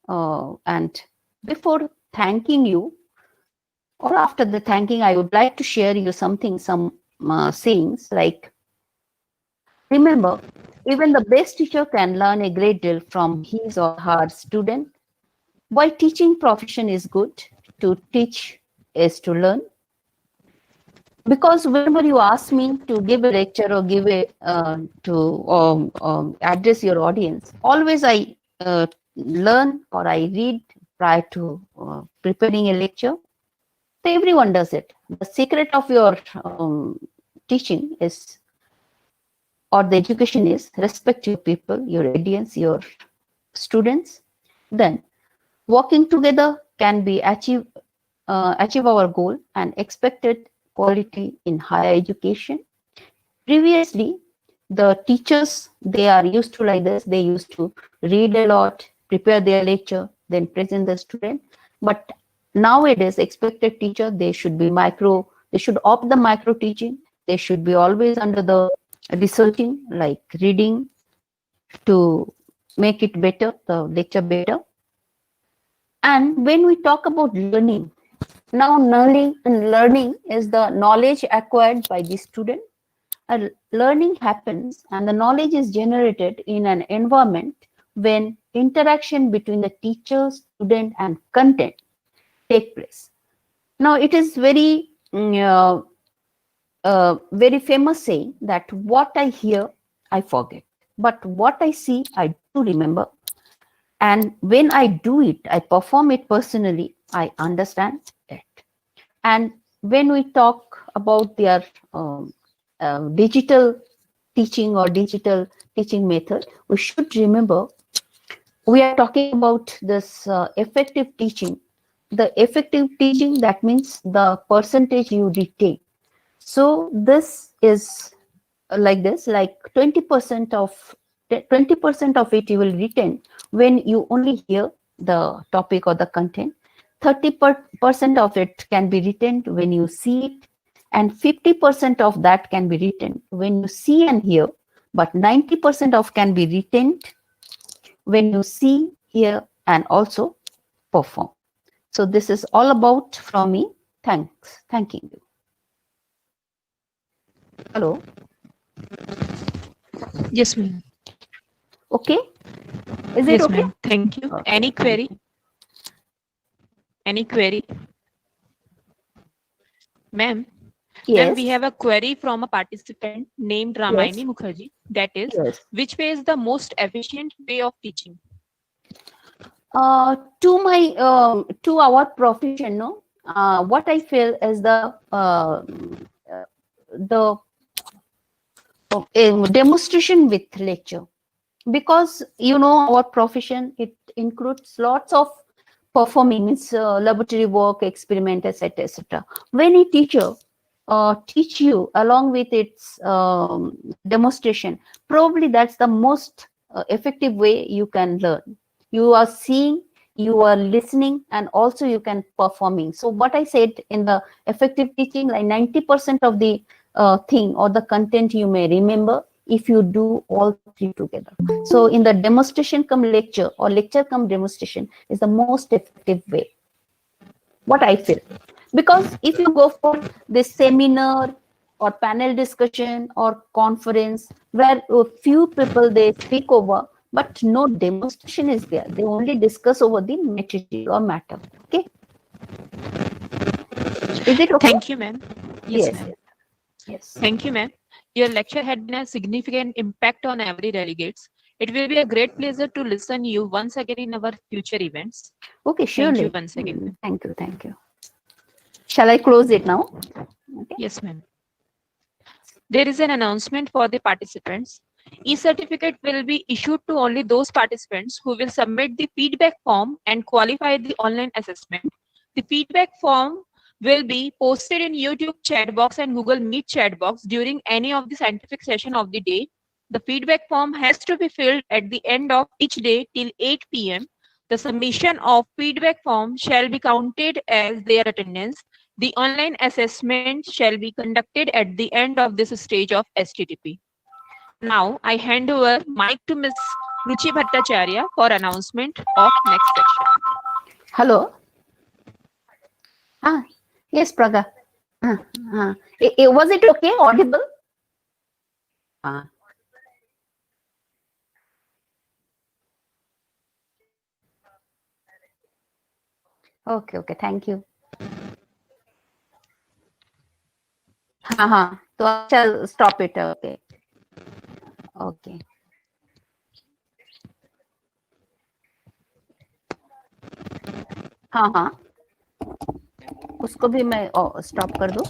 [SPEAKER 2] And before thanking you, or after the thanking, I would like to share you some sayings like, remember, even the best teacher can learn a great deal from his or her student. Why teaching profession is good? To teach is to learn. Because whenever you ask me to give a lecture or give a address your audience, always I learn or I read prior to preparing a lecture. So everyone does it. The secret of your teaching is, or the education is, respect your people, your audience, your students. Then working together can be achieve our goal and expected quality in higher education. Previously, the teachers, they are used to like this. They used to read a lot, prepare their lecture, then present the student. But nowadays, expected teacher, they should opt the micro teaching. They should be always under the researching, like reading to make it better, the lecture better. And when we talk about learning, now learning is the knowledge acquired by the student. Learning happens and the knowledge is generated in an environment when interaction between the teacher, student, and content take place. Now, it is very very famous saying that what I hear, I forget, but what I see, I do remember. And when I do it, I perform it personally, I understand it. And when we talk about their digital teaching or digital teaching method, we should remember we are talking about this effective teaching. The effective teaching, that means the percentage you retain. So this is like this, like 20% of it you will retain when you only hear the topic or the content. 30% of it can be written when you see it, and 50% of that can be written when you see and hear, but 90% of can be written when you see, hear, and also perform. So this is all about from me. Thanks. Thanking you. Hello.
[SPEAKER 3] Yes, ma'am.
[SPEAKER 2] Okay. Is it
[SPEAKER 3] Yes,
[SPEAKER 2] okay?
[SPEAKER 3] ma'am. Thank you.
[SPEAKER 2] Okay,
[SPEAKER 3] Any
[SPEAKER 2] thank
[SPEAKER 3] query?
[SPEAKER 2] you.
[SPEAKER 3] Any query? Ma'am,
[SPEAKER 2] Yes.
[SPEAKER 3] we have a query from a participant named Ramayani Mukherjee. That is,
[SPEAKER 2] Yes.
[SPEAKER 3] which way is the most efficient way of teaching?
[SPEAKER 2] To our profession, no. What I feel is the demonstration with lecture, because our profession, it includes lots of performing, means laboratory work, experiment, etc., etc. When a teacher teach you along with its demonstration, probably that's the most effective way you can learn. You are seeing, you are listening, and also you can performing. So what I said in the effective teaching, like 90% of the thing or the content you may remember if you do all three together. So in the demonstration come lecture, or lecture come demonstration, is the most effective way, what I feel. Because if you go for this seminar or panel discussion or conference where a few people they speak over, but no demonstration is there, they only discuss over the material or matter. Okay, is it okay?
[SPEAKER 3] Thank you, ma'am. Yes,
[SPEAKER 2] Yes,
[SPEAKER 3] ma'am.
[SPEAKER 2] yes.
[SPEAKER 3] Thank you, ma'am. Your lecture had been a significant impact on every delegates. It will be a great pleasure to listen you once again in our future events.
[SPEAKER 2] Okay,
[SPEAKER 3] Thank you
[SPEAKER 2] surely.
[SPEAKER 3] once again, ma'am.
[SPEAKER 2] Thank you, thank you. Shall I close it now? Okay.
[SPEAKER 3] Yes, ma'am. There is an announcement for the participants. E-certificate will be issued to only those participants who will submit the feedback form and qualify the online assessment. The feedback form will be posted in YouTube chat box and Google Meet chat box during any of the scientific session of the day. The feedback form has to be filled at the end of each day till 8 p.m. The submission of feedback form shall be counted as their attendance. The online assessment shall be conducted at the end of this stage of STTP. Now, I hand over mic to Ms. Ruchi Bhattacharya for announcement of next section.
[SPEAKER 2] Hello. Yes, Praga. Was it okay? Audible? Okay, okay. Thank you. So I shall stop it. Okay. Okay. हाँ, उसको भी मैं stop कर दूं.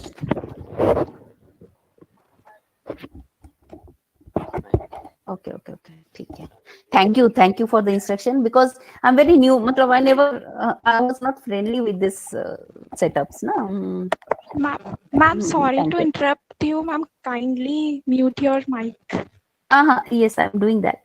[SPEAKER 2] Okay, okay, okay. ठीक है. Thank you for the instruction, because I'm very new. मतलब I was not friendly with this setups, na.
[SPEAKER 4] Ma'am, sorry
[SPEAKER 2] Thank
[SPEAKER 4] to
[SPEAKER 2] you.
[SPEAKER 4] interrupt you. Ma'am, kindly mute your mic.
[SPEAKER 2] Yes, I'm doing that.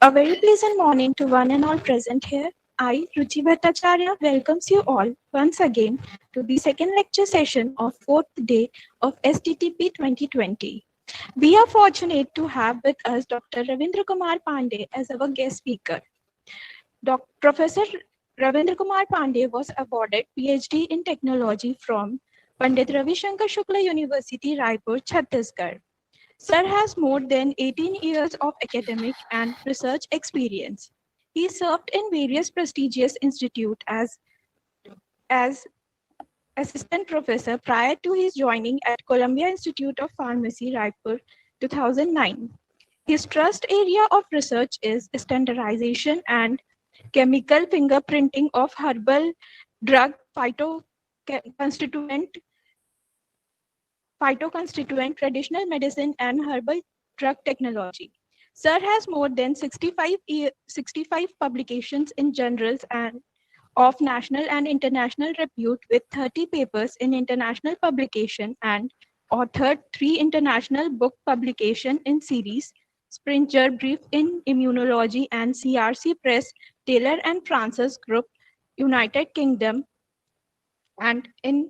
[SPEAKER 4] A very pleasant morning to one and all present here. I, Ruchi Bhattacharya, welcomes you all once again to the second lecture session of fourth day of STTP 2020. We are fortunate to have with us Dr. Ravindra Kumar Pandey as our guest speaker. Professor Ravindra Kumar Pandey was awarded PhD in Technology from Pandit Ravi Shankar Shukla University, Raipur, Chhattisgarh. Sir has more than 18 years of academic and research experience. He served in various prestigious institutes as assistant professor prior to his joining at Columbia Institute of Pharmacy, Raipur, 2009. His trust area of research is standardization and chemical fingerprinting of herbal drug phytoconstituent, traditional medicine, and herbal drug technology. Sir has more than 65 publications in journals and of national and international repute with 30 papers in international publication and authored 3 international book publication in series, Springer Brief in Immunology and CRC Press, Taylor and Francis Group, United Kingdom, and in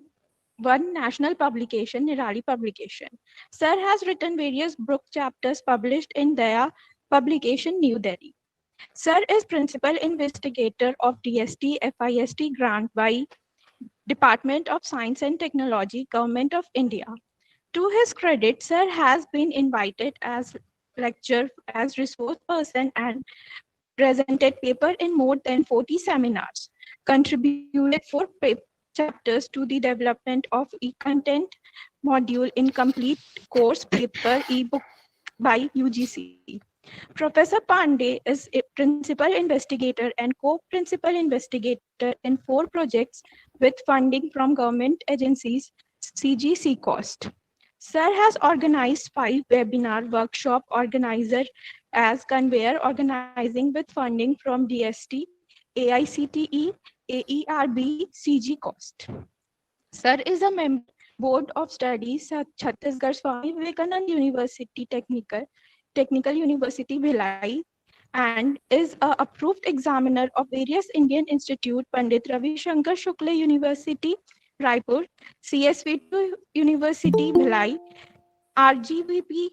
[SPEAKER 4] one national publication, Nirali publication. Sir has written various book chapters published in their publication New Delhi. Sir is principal investigator of DST FIST grant by Department of Science and Technology, Government of India. To his credit, Sir has been invited as lecturer, as resource person, and presented paper in more than 40 seminars, contributed 4 chapters to the development of e-content module in complete course paper ebook by UGC. Professor Pandey is a principal investigator and co-principal investigator in 4 projects with funding from government agencies, CGC cost. Sir has organized 5 webinar workshop organizer as conveyor organizing with funding from DST, AICTE, AERB, CG cost. Sir is a member Board of Studies at Chhattisgarh Swami Vivekanand University Technical University Bhilai, and is a approved examiner of various Indian Institute, Pandit Ravi Shankar Shukla University, Raipur, CSV2 University Bhilai, RGVP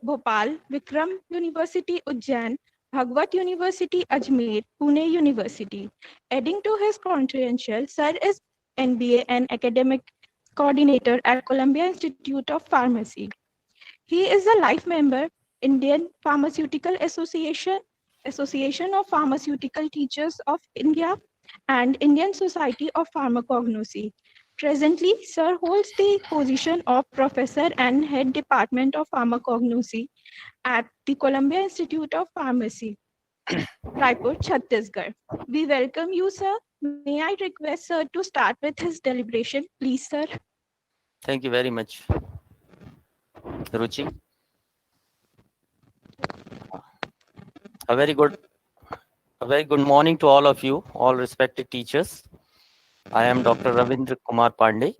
[SPEAKER 4] Bhopal, Vikram University Ujjain, Bhagwat University Ajmer, Pune University. Adding to his credentials, Sir is MBA and academic coordinator at Columbia Institute of Pharmacy. He is a life member, Indian Pharmaceutical Association, Association of Pharmaceutical Teachers of India, and Indian Society of Pharmacognosy. Presently, Sir holds the position of Professor and Head Department of Pharmacognosy at the Columbia Institute of Pharmacy, Raipur, Chhattisgarh. We welcome you, sir. May I request Sir to start with his deliberation, please, sir?
[SPEAKER 5] Thank you very much, Ruchi. A very good morning to all of you, all respected teachers. I am Dr. Ravindra Kumar Pandey.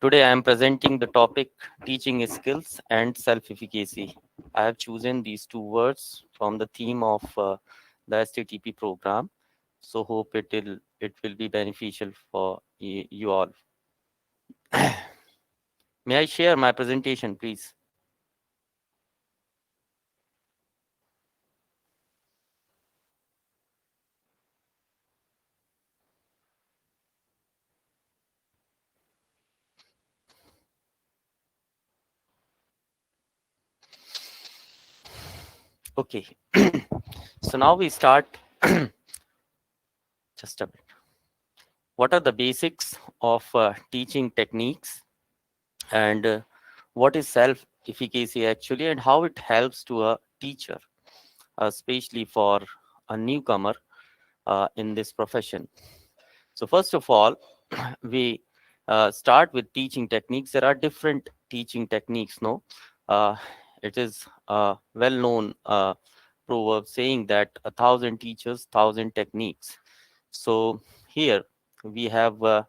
[SPEAKER 5] Today I am presenting the topic Teaching Skills and Self-Efficacy. I have chosen these 2 words from the theme of the STTP program. So hope it will be beneficial for you all. May I share my presentation, please? Okay. So now we start. Just a bit. What are the basics of teaching techniques, and what is self-efficacy actually, and how it helps to a teacher, especially for a newcomer in this profession? So first of all, we start with teaching techniques. There are different teaching techniques, no? It is a well-known proverb saying that 1,000 teachers, 1,000 techniques. So here we have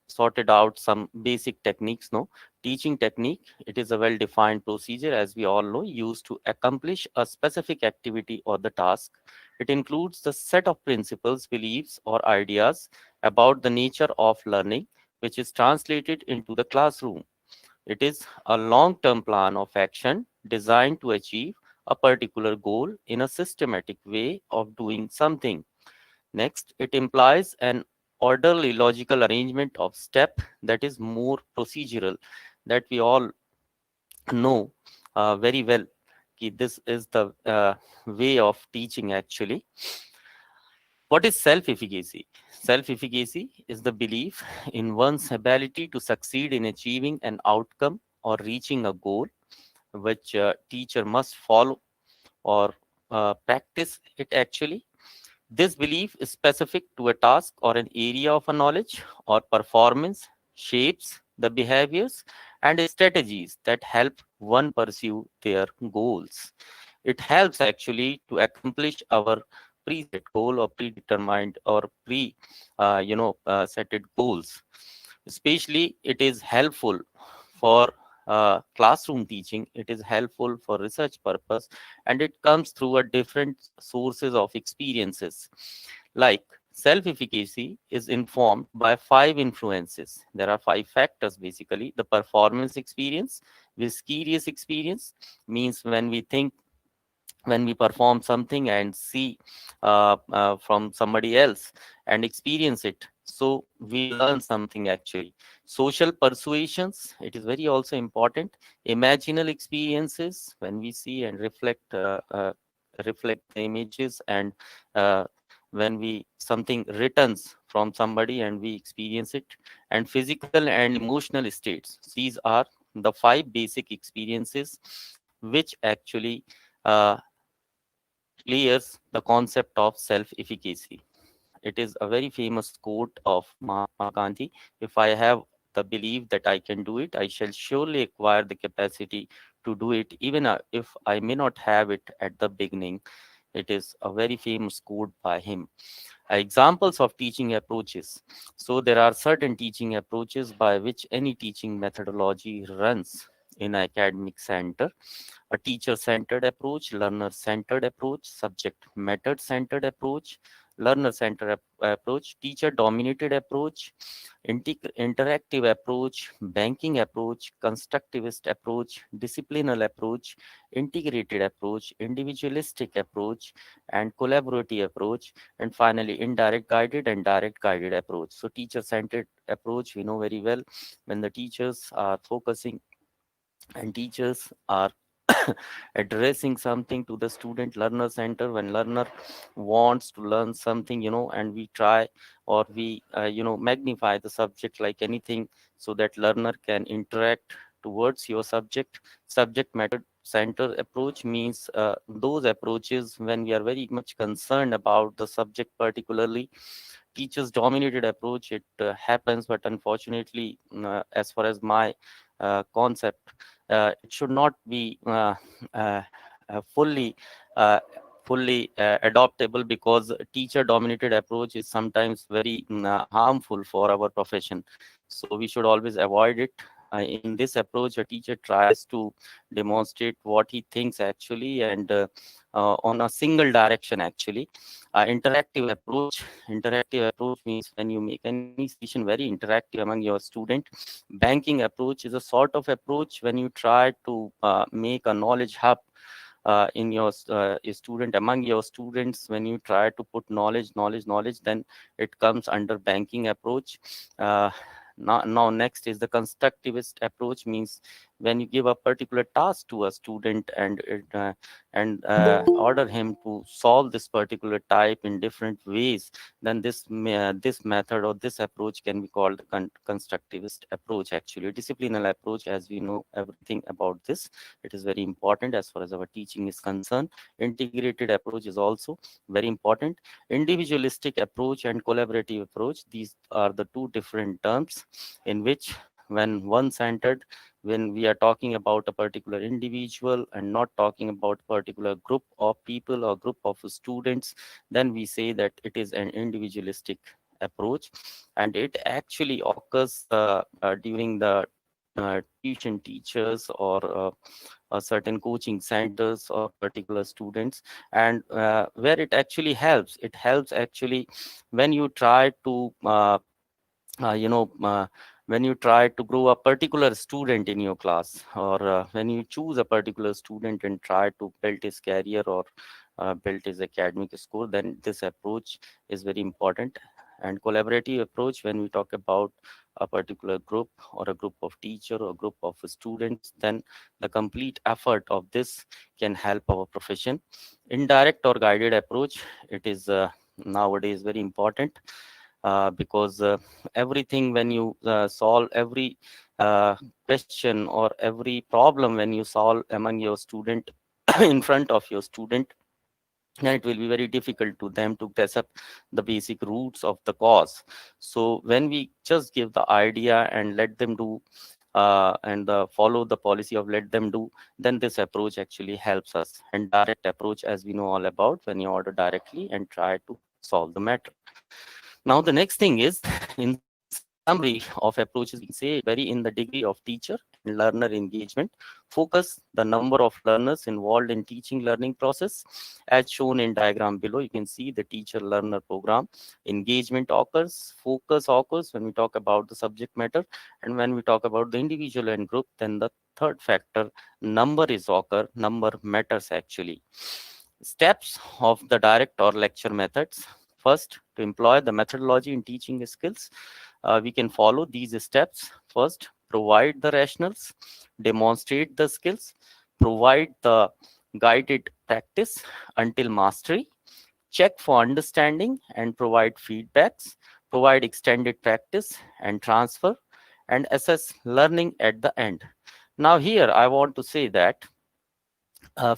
[SPEAKER 5] sorted out some basic techniques, no? Teaching technique, it is a well-defined procedure, as we all know, used to accomplish a specific activity or the task. It includes the set of principles, beliefs, or ideas about the nature of learning, which is translated into the classroom. It is a long-term plan of action designed to achieve a particular goal in a systematic way of doing something. Next, it implies an orderly logical arrangement of step that is more procedural, that we all know very well. This is the way of teaching actually. What is self-efficacy? Self-efficacy is the belief in one's ability to succeed in achieving an outcome or reaching a goal, which teacher must follow or practice it actually. This belief is specific to a task or an area of a knowledge or performance, shapes the behaviors and strategies that help one pursue their goals. It helps actually to accomplish our preset goal or predetermined or set goals. Especially, it is helpful for classroom teaching. It is helpful for research purpose, and it comes through a different sources of experiences. Like self-efficacy is informed by five influences. There are five factors basically: the performance experience, vicarious experience means when we perform something and see from somebody else and experience it, so we learn something actually. Social persuasions, it is very also important. Imaginal experiences, when we see and reflect the images, and uh, when we something returns from somebody and we experience it. And physical and emotional states, these are the five basic experiences which actually uh, clears the concept of self-efficacy. It is a very famous quote of Mahatma Gandhi: if I have the belief that I can do it, I shall surely acquire the capacity to do it, even if I may not have it at the beginning. It is a very famous quote by him. Examples of teaching approaches. So there are certain teaching approaches by which any teaching methodology runs in an academic center: a teacher-centered approach, learner-centered approach, subject method-centered approach, learner-centered approach, teacher-dominated approach, interactive approach, banking approach, constructivist approach, disciplinal approach, integrated approach, individualistic approach, and collaborative approach, and finally indirect guided and direct guided approach. So teacher-centered approach, we know very well, when the teachers are focusing and teachers are addressing something to the student. Learner center, when learner wants to learn something, and we try or we magnify the subject like anything, so that learner can interact towards your subject matter center approach means those approaches when we are very much concerned about the subject. Particularly teachers dominated approach, it happens, but unfortunately, as far as my concept, it should not be uh, fully uh, adoptable, because teacher dominated approach is sometimes very harmful for our profession. So we should always avoid it. In this approach, a teacher tries to demonstrate what he thinks actually, and on a single direction actually. Interactive approach means when you make any session very interactive among your student. Banking approach is a sort of approach when you try to make a knowledge hub in your student, among your students. When you try to put knowledge, then it comes under banking approach. Now next is the constructivist approach, means when you give a particular task to a student and order him to solve this particular type in different ways, then this method or this approach can be called the constructivist approach. Actually, disciplinary approach, as we know everything about this, it is very important as far as our teaching is concerned. Integrated approach is also very important. Individualistic approach and collaborative approach, these are the two different terms in which, when one-centered, when we are talking about a particular individual and not talking about a particular group of people or group of students, then we say that it is an individualistic approach. And it actually occurs during the tuition teachers or certain coaching centers or particular students. And where it helps actually when you try to uh, you know uh, when you try to grow a particular student in your class, or when you choose a particular student and try to build his career or build his academic score, then this approach is very important. And collaborative approach, when we talk about a particular group or a group of teacher or group of students, then the complete effort of this can help our profession. Indirect or guided approach, it is nowadays very important, because everything, when you solve every question or every problem, when you solve among your student in front of your student, then it will be very difficult to them to grasp up the basic roots of the cause. So when we just give the idea and let them do, and follow the policy of let them do, then this approach actually helps us. And direct approach, as we know all about, when you order directly and try to solve the matter. Now the next thing is, in summary of approaches, we can say vary in the degree of teacher and learner engagement, focus the number of learners involved in teaching learning process. As shown in diagram below, you can see the teacher learner program. Engagement occurs, focus occurs when we talk about the subject matter. And when we talk about the individual and group, then the third factor, number is occur, number matters actually. Steps of the direct or lecture methods. First, to employ the methodology in teaching skills, we can follow these steps. First, provide the rationals, demonstrate the skills, provide the guided practice until mastery, check for understanding and provide feedbacks, provide extended practice and transfer, and assess learning at the end. Now here I want to say that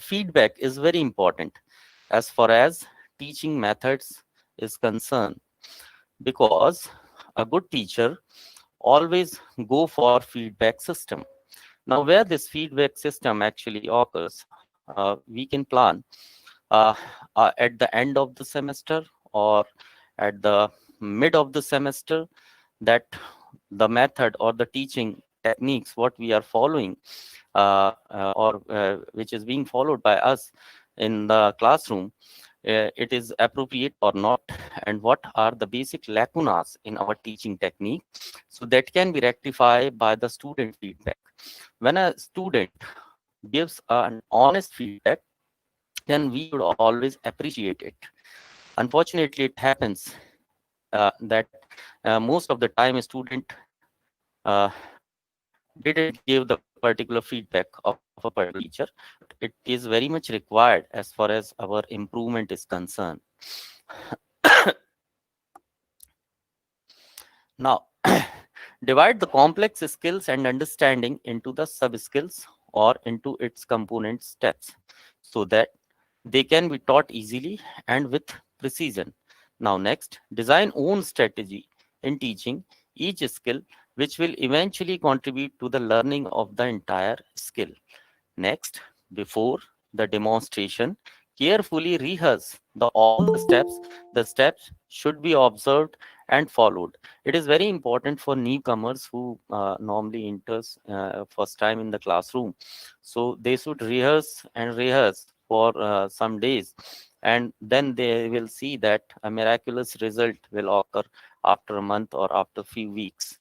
[SPEAKER 5] feedback is very important as far as teaching methods is concerned, because a good teacher always go for feedback system. Now where this feedback system actually occurs, we can plan uh, at the end of the semester or at the mid of the semester, that the method or the teaching techniques what we are following, or which is being followed by us in the classroom, it is appropriate or not, and what are the basic lacunas in our teaching technique, so that can be rectified by the student feedback. When a student gives an honest feedback, then we should always appreciate it. Unfortunately, it happens that most of the time a student uh, didn't give the particular feedback of a particular teacher. It is very much required as far as our improvement is concerned. Now, divide the complex skills and understanding into the sub skills or into its component steps, so that they can be taught easily and with precision. Now next, design own strategy in teaching each skill, which will eventually contribute to the learning of the entire skill. Next, before the demonstration, carefully rehearse all the steps. The steps should be observed and followed. It is very important for newcomers who normally enters first time in the classroom. So they should rehearse and rehearse for some days, and then they will see that a miraculous result will occur after a month or after few weeks.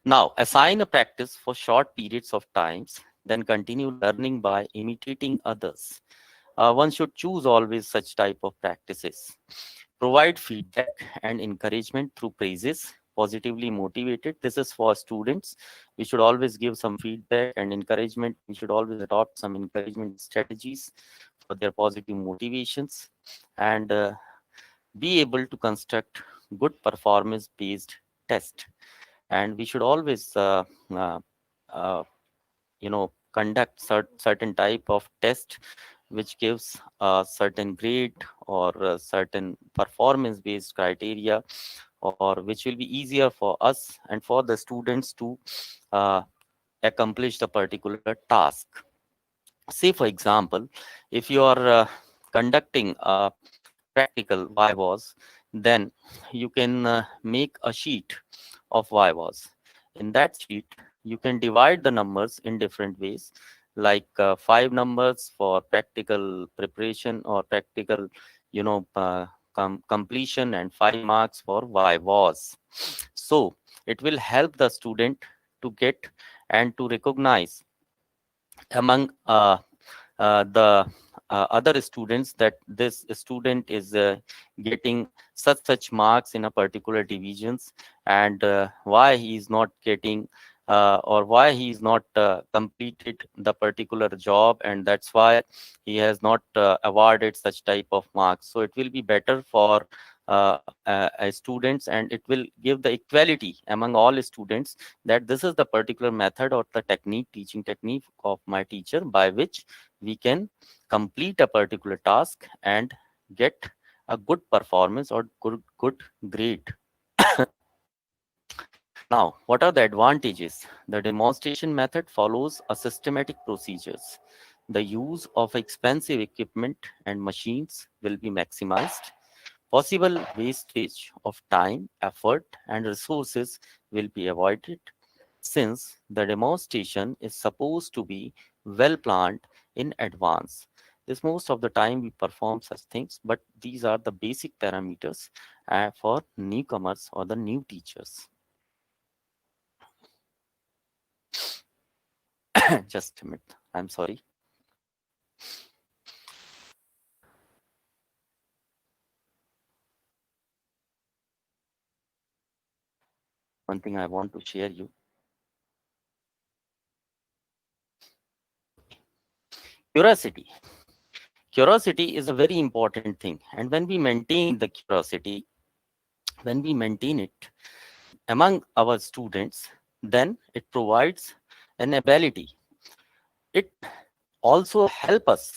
[SPEAKER 5] Now, assign a practice for short periods of times, then continue learning by imitating others. One should choose always such type of practices. Provide feedback and encouragement through praises, positively motivated. This is for students. We should always give some feedback and encouragement. We should always adopt some encouragement strategies for their positive motivations, and be able to construct good performance based test. And we should always uh, uh, conduct certain type of test which gives a certain grade or a certain performance based criteria, or which will be easier for us and for the students to uh, accomplish the particular task. Say for example, if you are conducting a practical vivas, then you can make a sheet of vivas. In that sheet, you can divide the numbers in different ways, like 5 numbers for practical preparation or practical, completion, and 5 marks for vivas. So it will help the student to get and to recognize among the other students that this student is getting such marks in a particular divisions, and why he is not getting or why he is not completed the particular job, and that's why he has not awarded such type of marks. So it will be better for students, and it will give the equality among all students, that this is the particular method or the technique, teaching technique of my teacher, by which we can complete a particular task and get a good performance or good grade. Now, what are the advantages? The demonstration method follows a systematic procedures. The use of expensive equipment and machines will be maximized. Possible wastage of time, effort, and resources will be avoided, since the demonstration is supposed to be well planned in advance. This most of the time we perform such things, but these are the basic parameters for newcomers or the new teachers. Just a minute, I'm sorry. One thing I want to share you. Curiosity. Curiosity is a very important thing, and when we maintain the curiosity, when we maintain it among our students, then it provides an ability. It also help us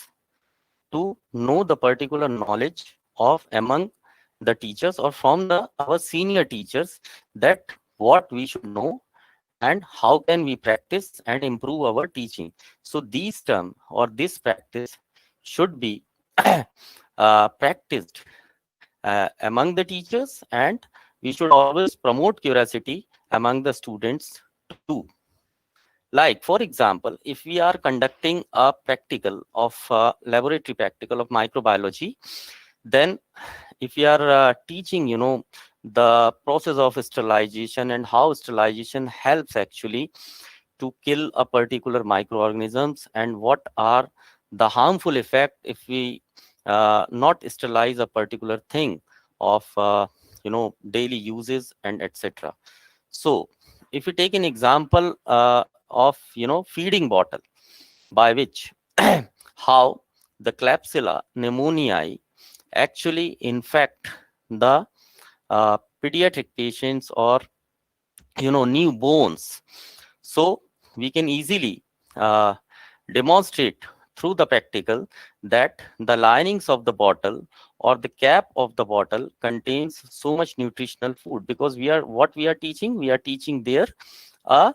[SPEAKER 5] to know the particular knowledge of among the teachers or from the our senior teachers, that what we should know and how can we practice and improve our teaching. So these term or this practice should be practiced among the teachers, and we should always promote curiosity among the students too. Like, for example, if we are conducting a practical of laboratory practical of microbiology, then if we are teaching, the process of sterilization and how sterilization helps actually to kill a particular microorganisms, and what are the harmful effect if we not sterilize a particular thing of daily uses and etc. So if we take an example of feeding bottle, by which how the Klebsiella pneumoniae actually infect the pediatric patients or newborns. So we can easily demonstrate through the practical that the linings of the bottle or the cap of the bottle contains so much nutritional food, because we are teaching there a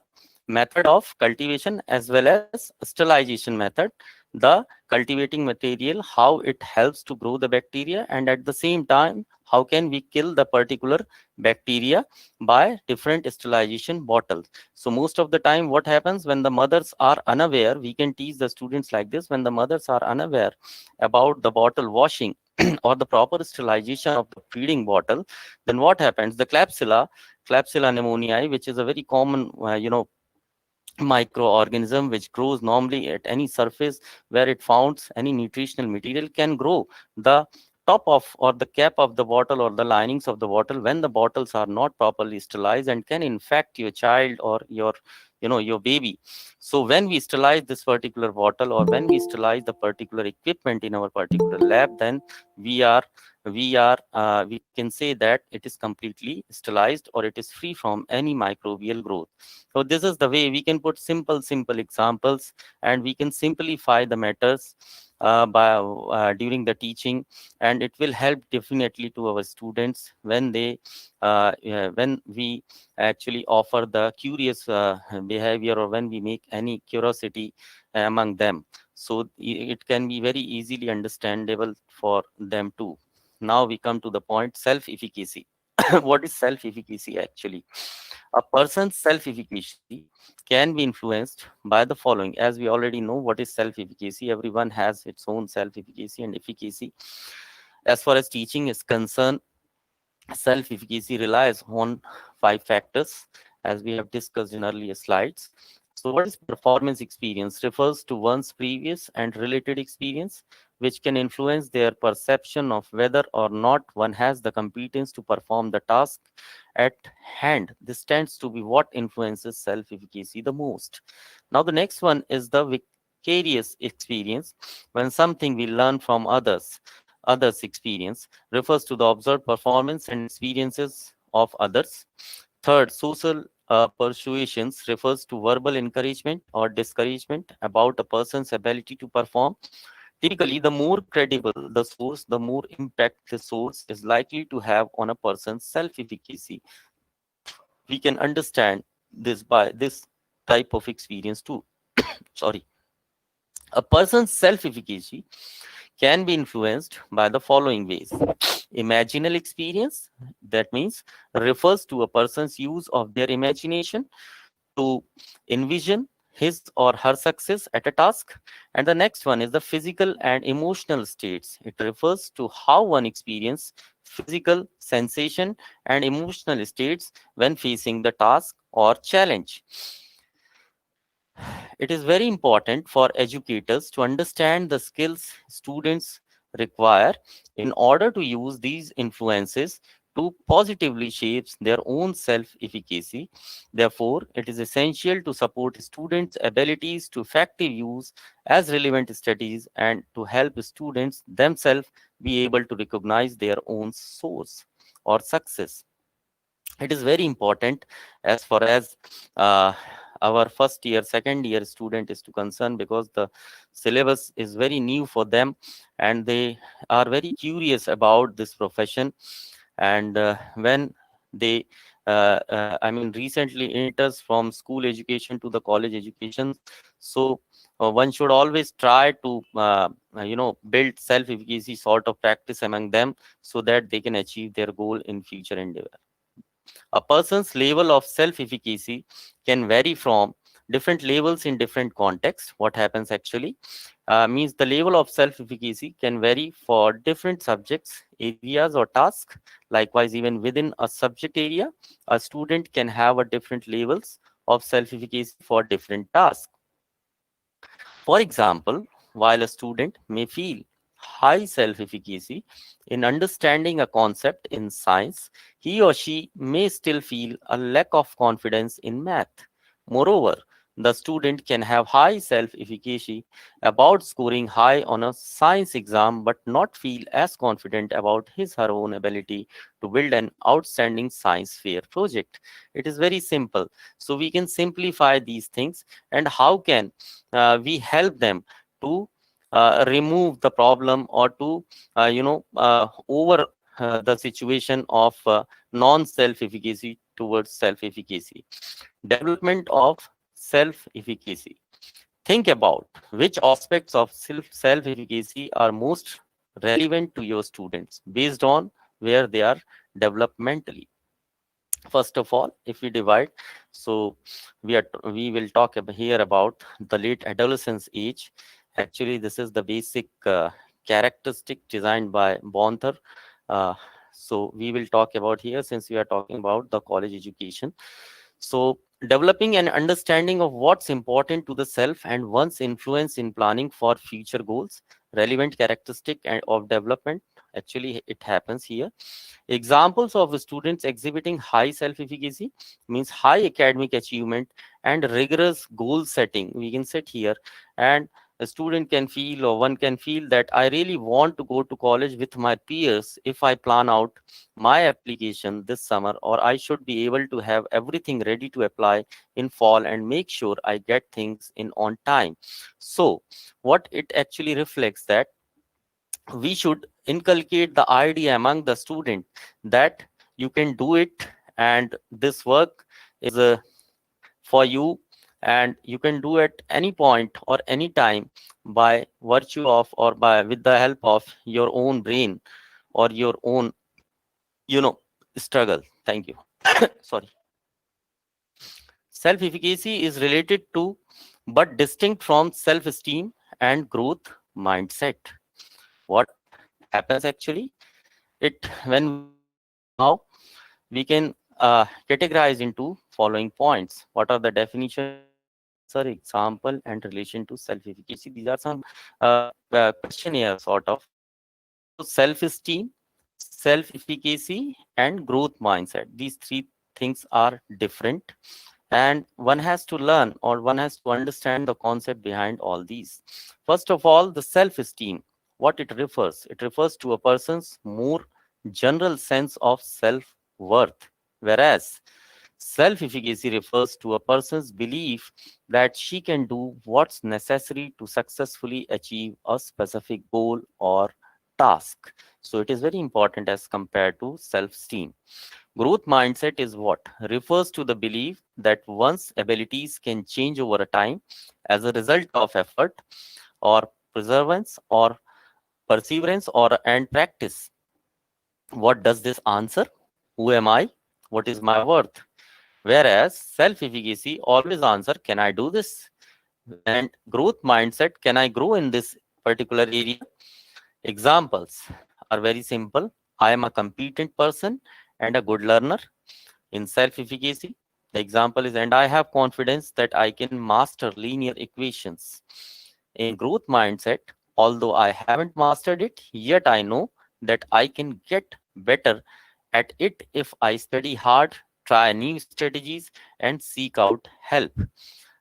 [SPEAKER 5] method of cultivation as well as sterilization method, the cultivating material, how it helps to grow the bacteria, and at the same time how can we kill the particular bacteria by different sterilization bottles. So most of the time what happens, when the mothers are unaware, we can teach the students like this, when the mothers are unaware about the bottle washing or the proper sterilization of the feeding bottle, then what happens, the Klebsiella pneumoniae, which is a very common microorganism which grows normally at any surface where it founds any nutritional material, can grow the top of or the cap of the bottle or the linings of the bottle when the bottles are not properly sterilized, and can infect your child or your baby. So when we sterilize this particular bottle, or when we sterilize the particular equipment in our particular lab, then we can say that it is completely sterilized or it is free from any microbial growth. So this is the way we can put simple examples, and we can simplify the matters during the teaching, and it will help definitely to our students when when we actually offer the curious behavior, or when we make any curiosity among them. So it can be very easily understandable for them too. Now we come to the point, self-efficacy. What is self-efficacy actually? A person's self-efficacy can be influenced by the following. As we already know what is self-efficacy, everyone has its own self-efficacy and efficacy. As far as teaching is concerned, self-efficacy relies on 5 factors, as we have discussed in earlier slides. So what is performance experience? Refers to one's previous and related experience, which can influence their perception of whether or not one has the competence to perform the task at hand. This tends to be what influences self-efficacy the most. Now, the next one is the vicarious experience, when something we learn from others' experience refers to the observed performance and experiences of others. Third, social persuasions refers to verbal encouragement or discouragement about a person's ability to perform. Typically, the more credible the source, the more impact the source is likely to have on a person's self-efficacy. We can understand this by this type of experience too. Sorry. A person's self-efficacy can be influenced by the following ways. Imaginal experience, that means refers to a person's use of their imagination to envision his or her success at a task. And the next one is the physical and emotional states. It refers to how one experiences physical sensation and emotional states when facing the task or challenge. It is very important for educators to understand the skills students require in order to use these influences to positively shape their own self-efficacy. Therefore, it is essential to support students' abilities to effective use as relevant studies and to help students themselves be able to recognize their own source or success. It is very important as far as uh, our first year second year student is to concern, because the syllabus is very new for them and they are very curious about this profession. And when they I mean recently enters from school education to the college education, so one should always try to build self efficacy sort of practice among them, so that they can achieve their goal in future endeavor. A person's level of self-efficacy can vary from different levels in different contexts. What happens actually means the level of self-efficacy can vary for different subjects, areas, or tasks. Likewise, even within a subject area, a student can have a different levels of self-efficacy for different tasks. For example, while a student may feel high self efficacy in understanding a concept in science, he or she may still feel a lack of confidence in math. Moreover, the student can have high self efficacy about scoring high on a science exam but not feel as confident about his or her own ability to build an outstanding science fair project. It is very simple. So we can simplify these things. And how can we help them to remove the problem, or to over the situation of non self efficacy towards self efficacy. Development of self efficacy. Think about which aspects of self efficacy are most relevant to your students based on where they are developmentally. First of all, if we divide, so we will talk here about the late adolescence age. Actually, this is the basic characteristic designed by Bonthar. uh, so we will talk about here, since we are talking about the college education. So developing an understanding of what's important to the self and one's influence in planning for future goals. Relevant characteristic of development, actually it happens here. Examples of students exhibiting high self-efficacy means high academic achievement and rigorous goal setting. We can set here, and a student can feel, or one can feel, that I really want to go to college with my peers if I plan out my application this summer, or I should be able to have everything ready to apply in fall and make sure I get things in on time. So what it actually reflects, that we should inculcate the idea among the student that you can do it, and this work is for you, and you can do at any point or any time by virtue of, or by with the help of your own brain or your own you know struggle. Thank you. Sorry. Self efficacy is related to but distinct from self esteem and growth mindset. What happens actually, it when we Now we can categorize into following points. What are the definition of answer, example, and relation to self-efficacy? These are some questionnaire sort of. So self-esteem, self-efficacy, and growth mindset. These three things are different, and one has to learn or one has to understand the concept behind all these. First of all, the self-esteem. What it refers? It refers to a person's more general sense of self-worth, whereas self-efficacy refers to a person's belief that she can do what's necessary to successfully achieve a specific goal or task. So it is very important as compared to self-esteem. Growth mindset is what? Refers to the belief that one's abilities can change over a time as a result of effort or perseverance or and practice. What does this answer? Who am I? What is my worth? Whereas self-efficacy always answer, can I do this? And growth mindset, can I grow in this particular area? Examples are very simple. I am a competent person and a good learner. In self-efficacy, the example is, and I have confidence that I can master linear equations. In growth mindset, although I haven't mastered it, yet I know that I can get better at it if I study hard, try new strategies, and seek out help.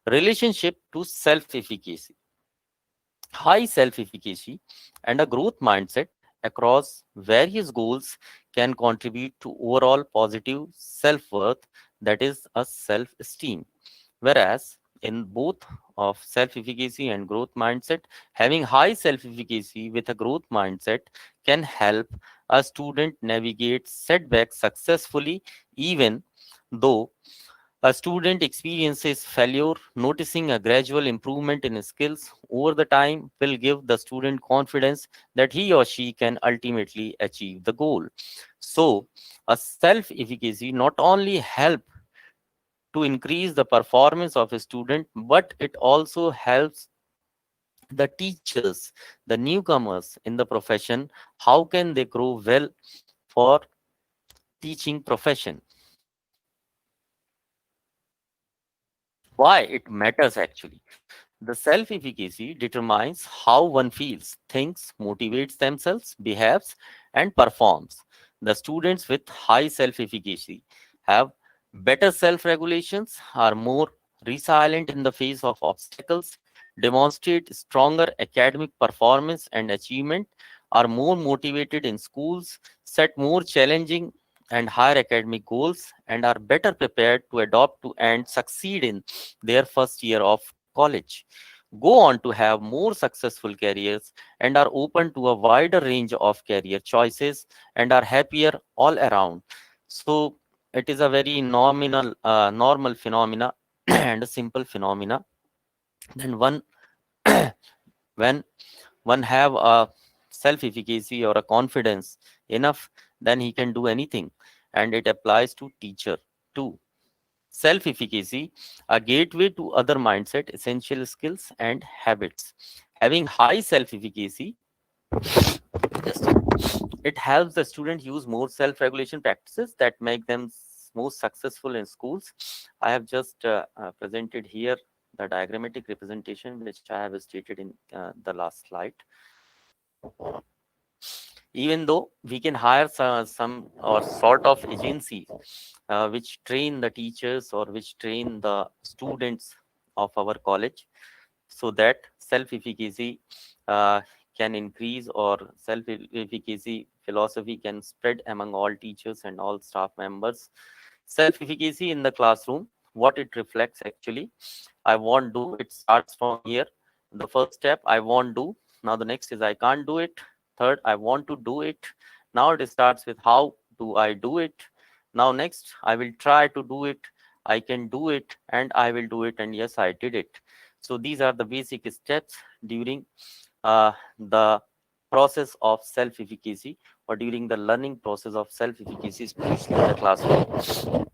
[SPEAKER 5] Relationship to self-efficacy. High self-efficacy and a growth mindset across various goals can contribute to overall positive self-worth, that is a self-esteem. Whereas in both of self-efficacy and growth mindset, having high self-efficacy with a growth mindset can help a student navigate setbacks successfully, even though a student experiences failure. Noticing a gradual improvement in skills over the time will give the student confidence that he or she can ultimately achieve the goal. So, a self-efficacy not only help to increase the performance of a student, but it also helps the teachers, the newcomers in the profession, how can they grow well for teaching profession. Why it matters actually? The self-efficacy determines how one feels, thinks, motivates themselves, behaves, and performs. The students with high self-efficacy have better self-regulations, are more resilient in the face of obstacles, demonstrate stronger academic performance and achievement, are more motivated in schools, set more challenging and higher academic goals, and are better prepared to adopt to and succeed in their first year of college, go on to have more successful careers, and are open to a wider range of career choices, and are happier all around. So it is a very normal phenomena and a simple phenomena. Then when one have a self-efficacy or a confidence enough, then he can do anything, and it applies to teacher too. Self-efficacy, a gateway to other mindset, essential skills and habits. Having high self-efficacy, just it helps the student use more self-regulation practices that make them most successful in schools. I have just presented here the diagrammatic representation which I have stated in the last slide. Even though we can hire some or sort of agency which train the teachers or which train the students of our college, so that self-efficacy can increase, or self-efficacy philosophy can spread among all teachers and all staff members. Self-efficacy in the classroom, what it reflects actually, I won't do, it starts from here. The first step, I won't do. Now the next is I can't do it. Third, I want to do it. Now it starts with how do I do it. Now next, I will try to do it. I can do it, and I will do it, and yes, I did it. So these are the basic steps during the process of self-efficacy, or during the learning process of self-efficacy, especially in the classroom.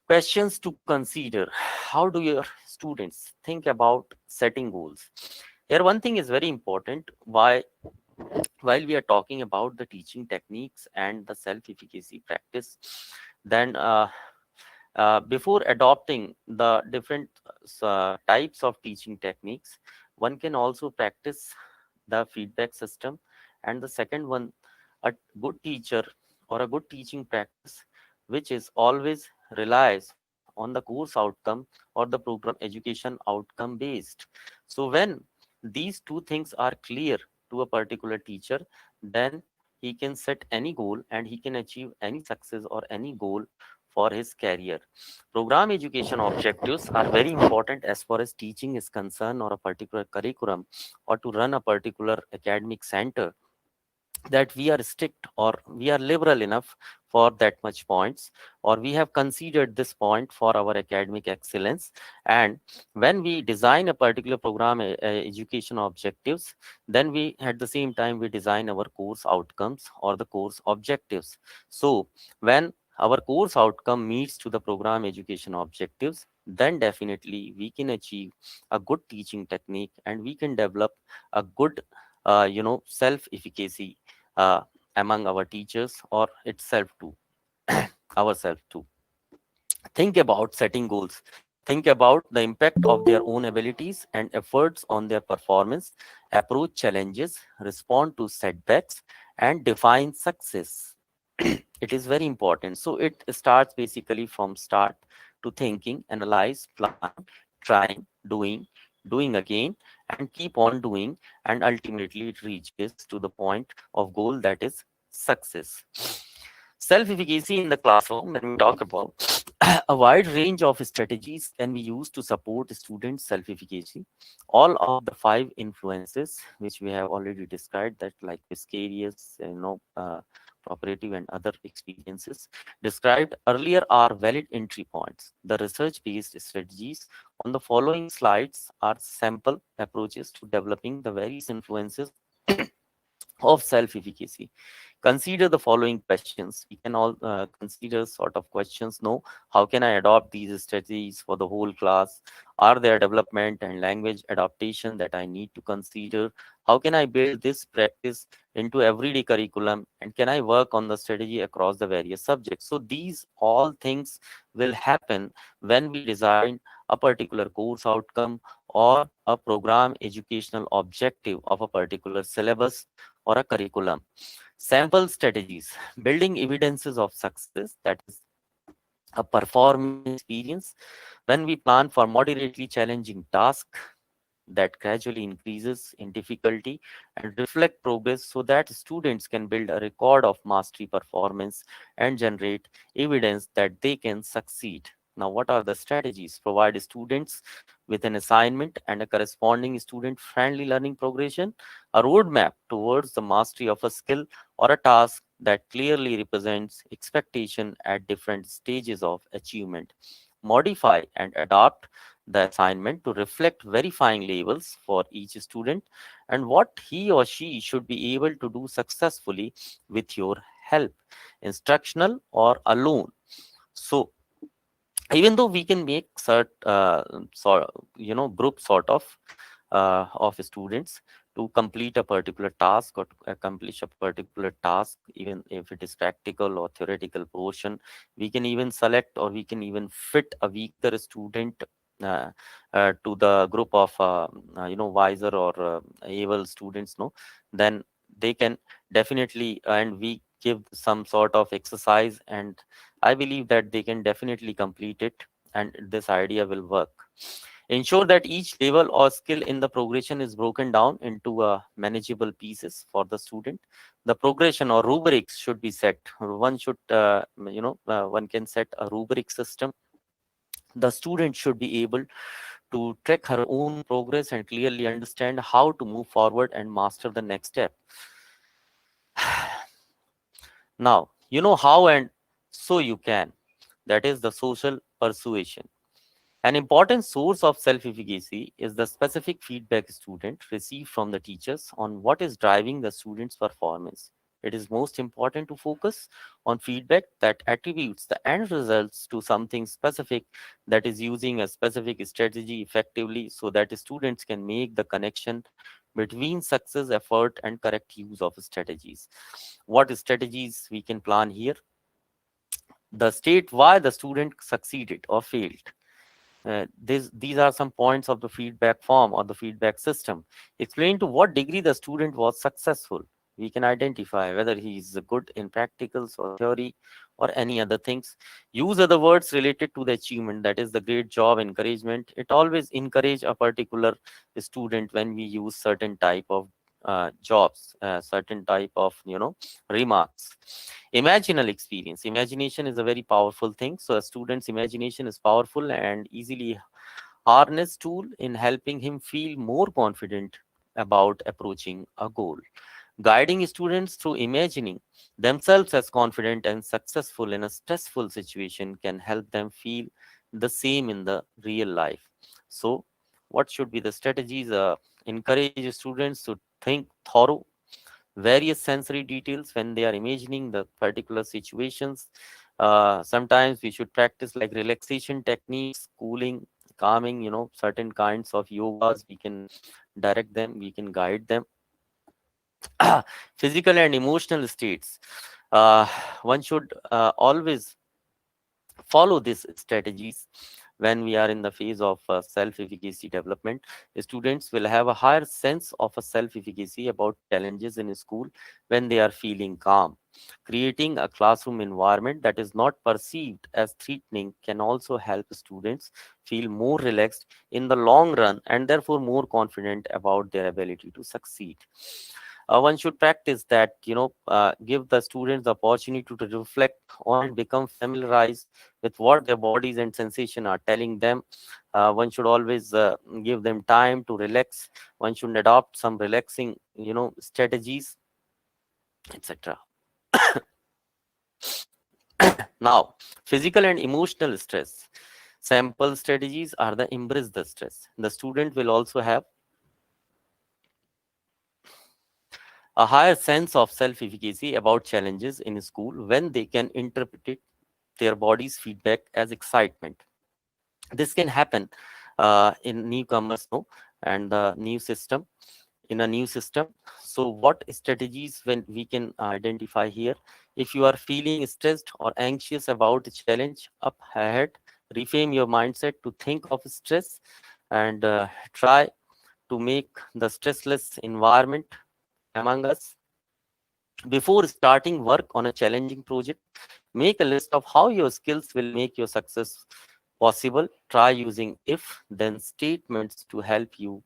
[SPEAKER 5] Questions to consider. How do your students think about setting goals? Here, one thing is very important. Why while we are talking about the teaching techniques and the self-efficacy practice, then before adopting the different types of teaching techniques, one can also practice the feedback system. And the second one, a good teacher or a good teaching practice, which is always relies on the course outcome or the program education outcome based. So when these two things are clear to a particular teacher, then he can set any goal and he can achieve any success or any goal for his career. Program education objectives are very important as far as teaching is concerned, or a particular curriculum, or to run a particular academic center, that we are strict or we are liberal enough for that much points, or we have considered this point for our academic excellence. And when we design a particular program education objectives, then we at the same time we design our course outcomes or the course objectives. So when our course outcome meets to the program education objectives, then definitely we can achieve a good teaching technique and we can develop a good self-efficacy uh, among our teachers or itself too, ourselves too. Think about setting goals. Think about the impact of their own abilities and efforts on their performance, approach challenges, respond to setbacks, and define success. It is very important. So it starts basically from start to thinking, analyze, plan, trying, doing again, and keep on doing, and ultimately it reaches to the point of goal, that is success. Self-efficacy in the classroom, when we talk about, a wide range of strategies can be used to support students' self-efficacy. All of the five influences, which we have already described, that like vicarious, cooperative and other experiences described earlier, are valid entry points. The research-based strategies on the following slides are sample approaches to developing the various influences of self-efficacy. Consider the following questions. We can all consider sort of questions. No, how can I adopt these strategies for the whole class? Are there development and language adaptation that I need to consider? How can I build this practice into everyday curriculum? And can I work on the strategy across the various subjects? So these all things will happen when we design a particular course outcome or a program educational objective of a particular syllabus or a curriculum. Sample strategies, building evidences of success, that is a performance experience. When we plan for moderately challenging task that gradually increases in difficulty and reflect progress, so that students can build a record of mastery performance and generate evidence that they can succeed. Now, what are the strategies? Provide students with an assignment and a corresponding student friendly learning progression, a roadmap towards the mastery of a skill or a task that clearly represents expectation at different stages of achievement. Modify and adapt the assignment to reflect verifying labels for each student and what he or she should be able to do successfully with your help, instructional or alone. So even though we can make group sort of students to complete a particular task or to accomplish a particular task, even if it is practical or theoretical portion, we can even select or we can even fit a weaker student uh, to the group of wiser or able students, no, then they can definitely, and we give some sort of exercise, and I believe that they can definitely complete it, and this idea will work. Ensure that each level or skill in the progression is broken down into manageable pieces for the student. The progression or rubrics should be set. One should, one can set a rubric system. The student should be able to track her own progress and clearly understand how to move forward and master the next step. Now, you know how, and so you can. That is the social persuasion. An important source of self-efficacy is the specific feedback student receive from the teachers on what is driving the student's performance. It is most important to focus on feedback that attributes the end results to something specific, that is using a specific strategy effectively, so that students can make the connection between success, effort, and correct use of strategies. What strategies we can plan here? The state why the student succeeded or failed. These are some points of the feedback form or the feedback system. Explain to what degree the student was successful. We can identify whether he is good in practicals or theory or any other things. Use other words related to the achievement, that is the great job, encouragement. It always encourage a particular student when we use certain type of jobs, certain type of remarks. Imaginal experience. Imagination is a very powerful thing. So a student's imagination is powerful and easily harnessed tool in helping him feel more confident about approaching a goal. Guiding students through imagining themselves as confident and successful in a stressful situation can help them feel the same in the real life. So what should be the strategies? Encourage students to think thorough various sensory details when they are imagining the particular situations. Sometimes we should practice like relaxation techniques, cooling, calming, certain kinds of yogas. We can direct them, we can guide them. Physical and emotional states. One should always follow these strategies when we are in the phase of self-efficacy development. Students will have a higher sense of a self-efficacy about challenges in school when they are feeling calm. Creating a classroom environment that is not perceived as threatening can also help students feel more relaxed in the long run and therefore more confident about their ability to succeed. One should practice that, give the students the opportunity to reflect on and become familiarized with what their bodies and sensation are telling them. One should always give them time to relax. One should adopt some relaxing strategies, etc. Now, physical and emotional stress. Sample strategies are the embrace the stress. The student will also have a higher sense of self-efficacy about challenges in school when they can interpret their body's feedback as excitement. This can happen in newcomers, no, and the new system, in a new system. So what strategies when we can identify here? If you are feeling stressed or anxious about the challenge up ahead, reframe your mindset to think of stress and try to make the stressless environment among us. Before starting work on a challenging project, make a list of how your skills will make your success possible. Try using if then statements to help you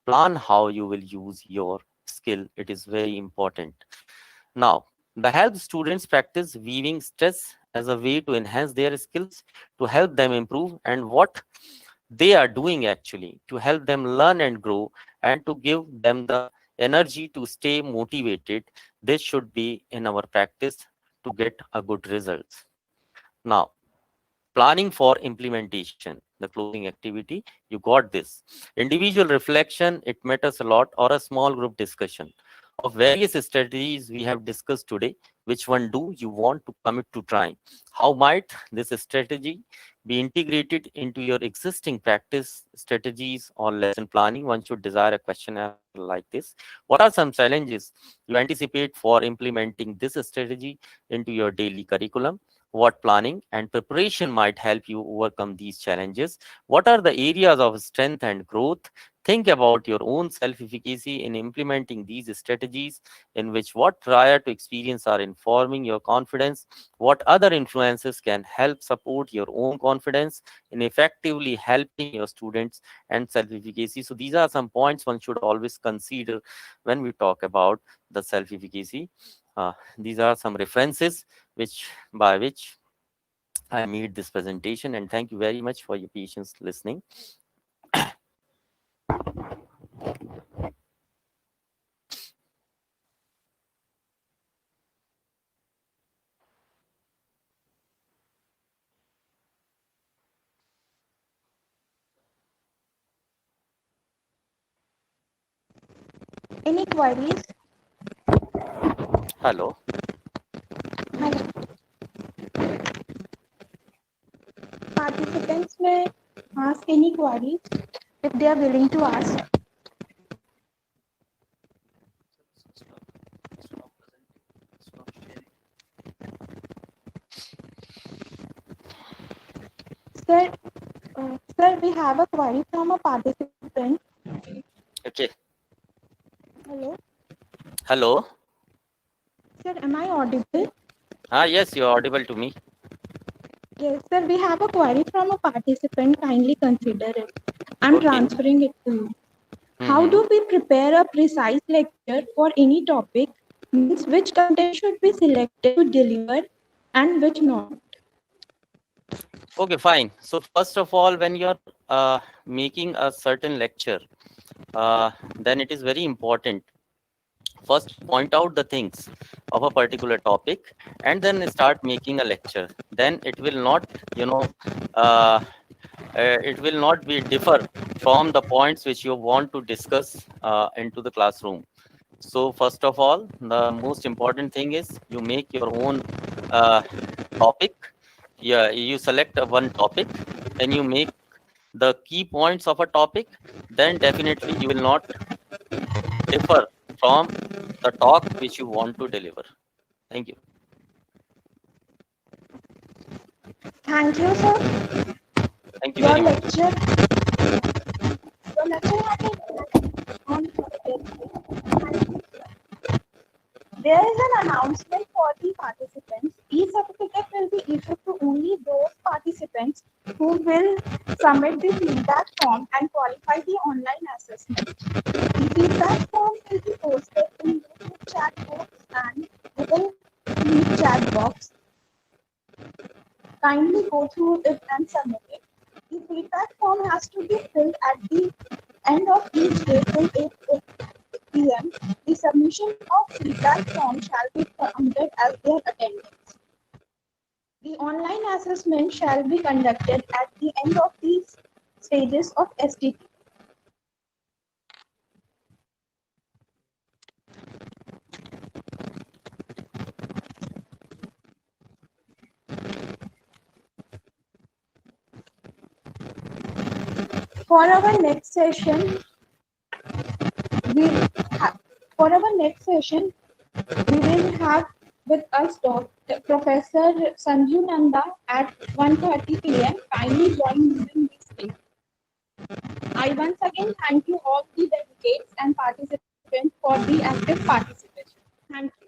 [SPEAKER 5] plan how you will use your skill. It is very important. Now, the help students practice viewing stress as a way to enhance their skills, to help them improve, and what they are doing actually to help them learn and grow, and to give them the energy to stay motivated. This should be in our practice to get a good results. Now, planning for implementation, the closing activity. You got this. Individual reflection, it matters a lot, or a small group discussion of various strategies we have discussed today. Which one do you want to commit to trying? How might this strategy be integrated into your existing practice strategies or lesson planning? One should desire a questionnaire like this. What are some challenges you anticipate for implementing this strategy into your daily curriculum? What planning and preparation might help you overcome these challenges? What are the areas of strength and growth? Think about your own self-efficacy in implementing these strategies, in which what prior to experience are informing your confidence, what other influences can help support your own confidence in effectively helping your students and self-efficacy. So these are some points one should always consider when we talk about the self-efficacy. These are some references by which I made this presentation, and thank you very much for your patience listening.
[SPEAKER 4] Any queries?
[SPEAKER 5] Hello.
[SPEAKER 4] Hello. Participants may ask any queries if they are willing to ask. Sir, we have a query from a participant.
[SPEAKER 5] Okay.
[SPEAKER 4] Hello.
[SPEAKER 5] Hello.
[SPEAKER 4] Sir, am I audible?
[SPEAKER 5] Yes, you're audible to me.
[SPEAKER 4] Yes, sir, we have a query from a participant. Kindly consider it. I'm
[SPEAKER 5] Okay.
[SPEAKER 4] transferring it to you. How do we prepare a precise lecture for any topic? Means which content should be selected to deliver and which not?
[SPEAKER 5] Okay, fine. So first of all, when you're making a certain lecture, then it is very important. First, point out the things of a particular topic, and then start making a lecture. Then it will not, it will not be differ from the points which you want to discuss into the classroom. So first of all, the most important thing is you make your own topic. Yeah, you select one topic, then you make the key points of a topic. Then definitely you will not differ from the talk which you want to deliver. Thank you.
[SPEAKER 4] Thank you, sir.
[SPEAKER 5] Thank you very much.
[SPEAKER 4] Your lecture has been on Thursday. There is an announcement for the participants. E-certificate will be issued to only those participants who will submit the feedback form and qualify the online assessment. The feedback form will be posted in YouTube chat box and Google Meet chat box. Kindly go through it and submit it. The feedback form has to be filled at the end of each day till 8 p.m. The submission of feedback form shall be counted as their attendance. The online assessment shall be conducted at the end of these stages of STTP. For our next session, we will have with us Professor Sanju Nanda at 1:30 p.m. Kindly join using this link. I once again thank you all the delegates and participants for the active participation. Thank you.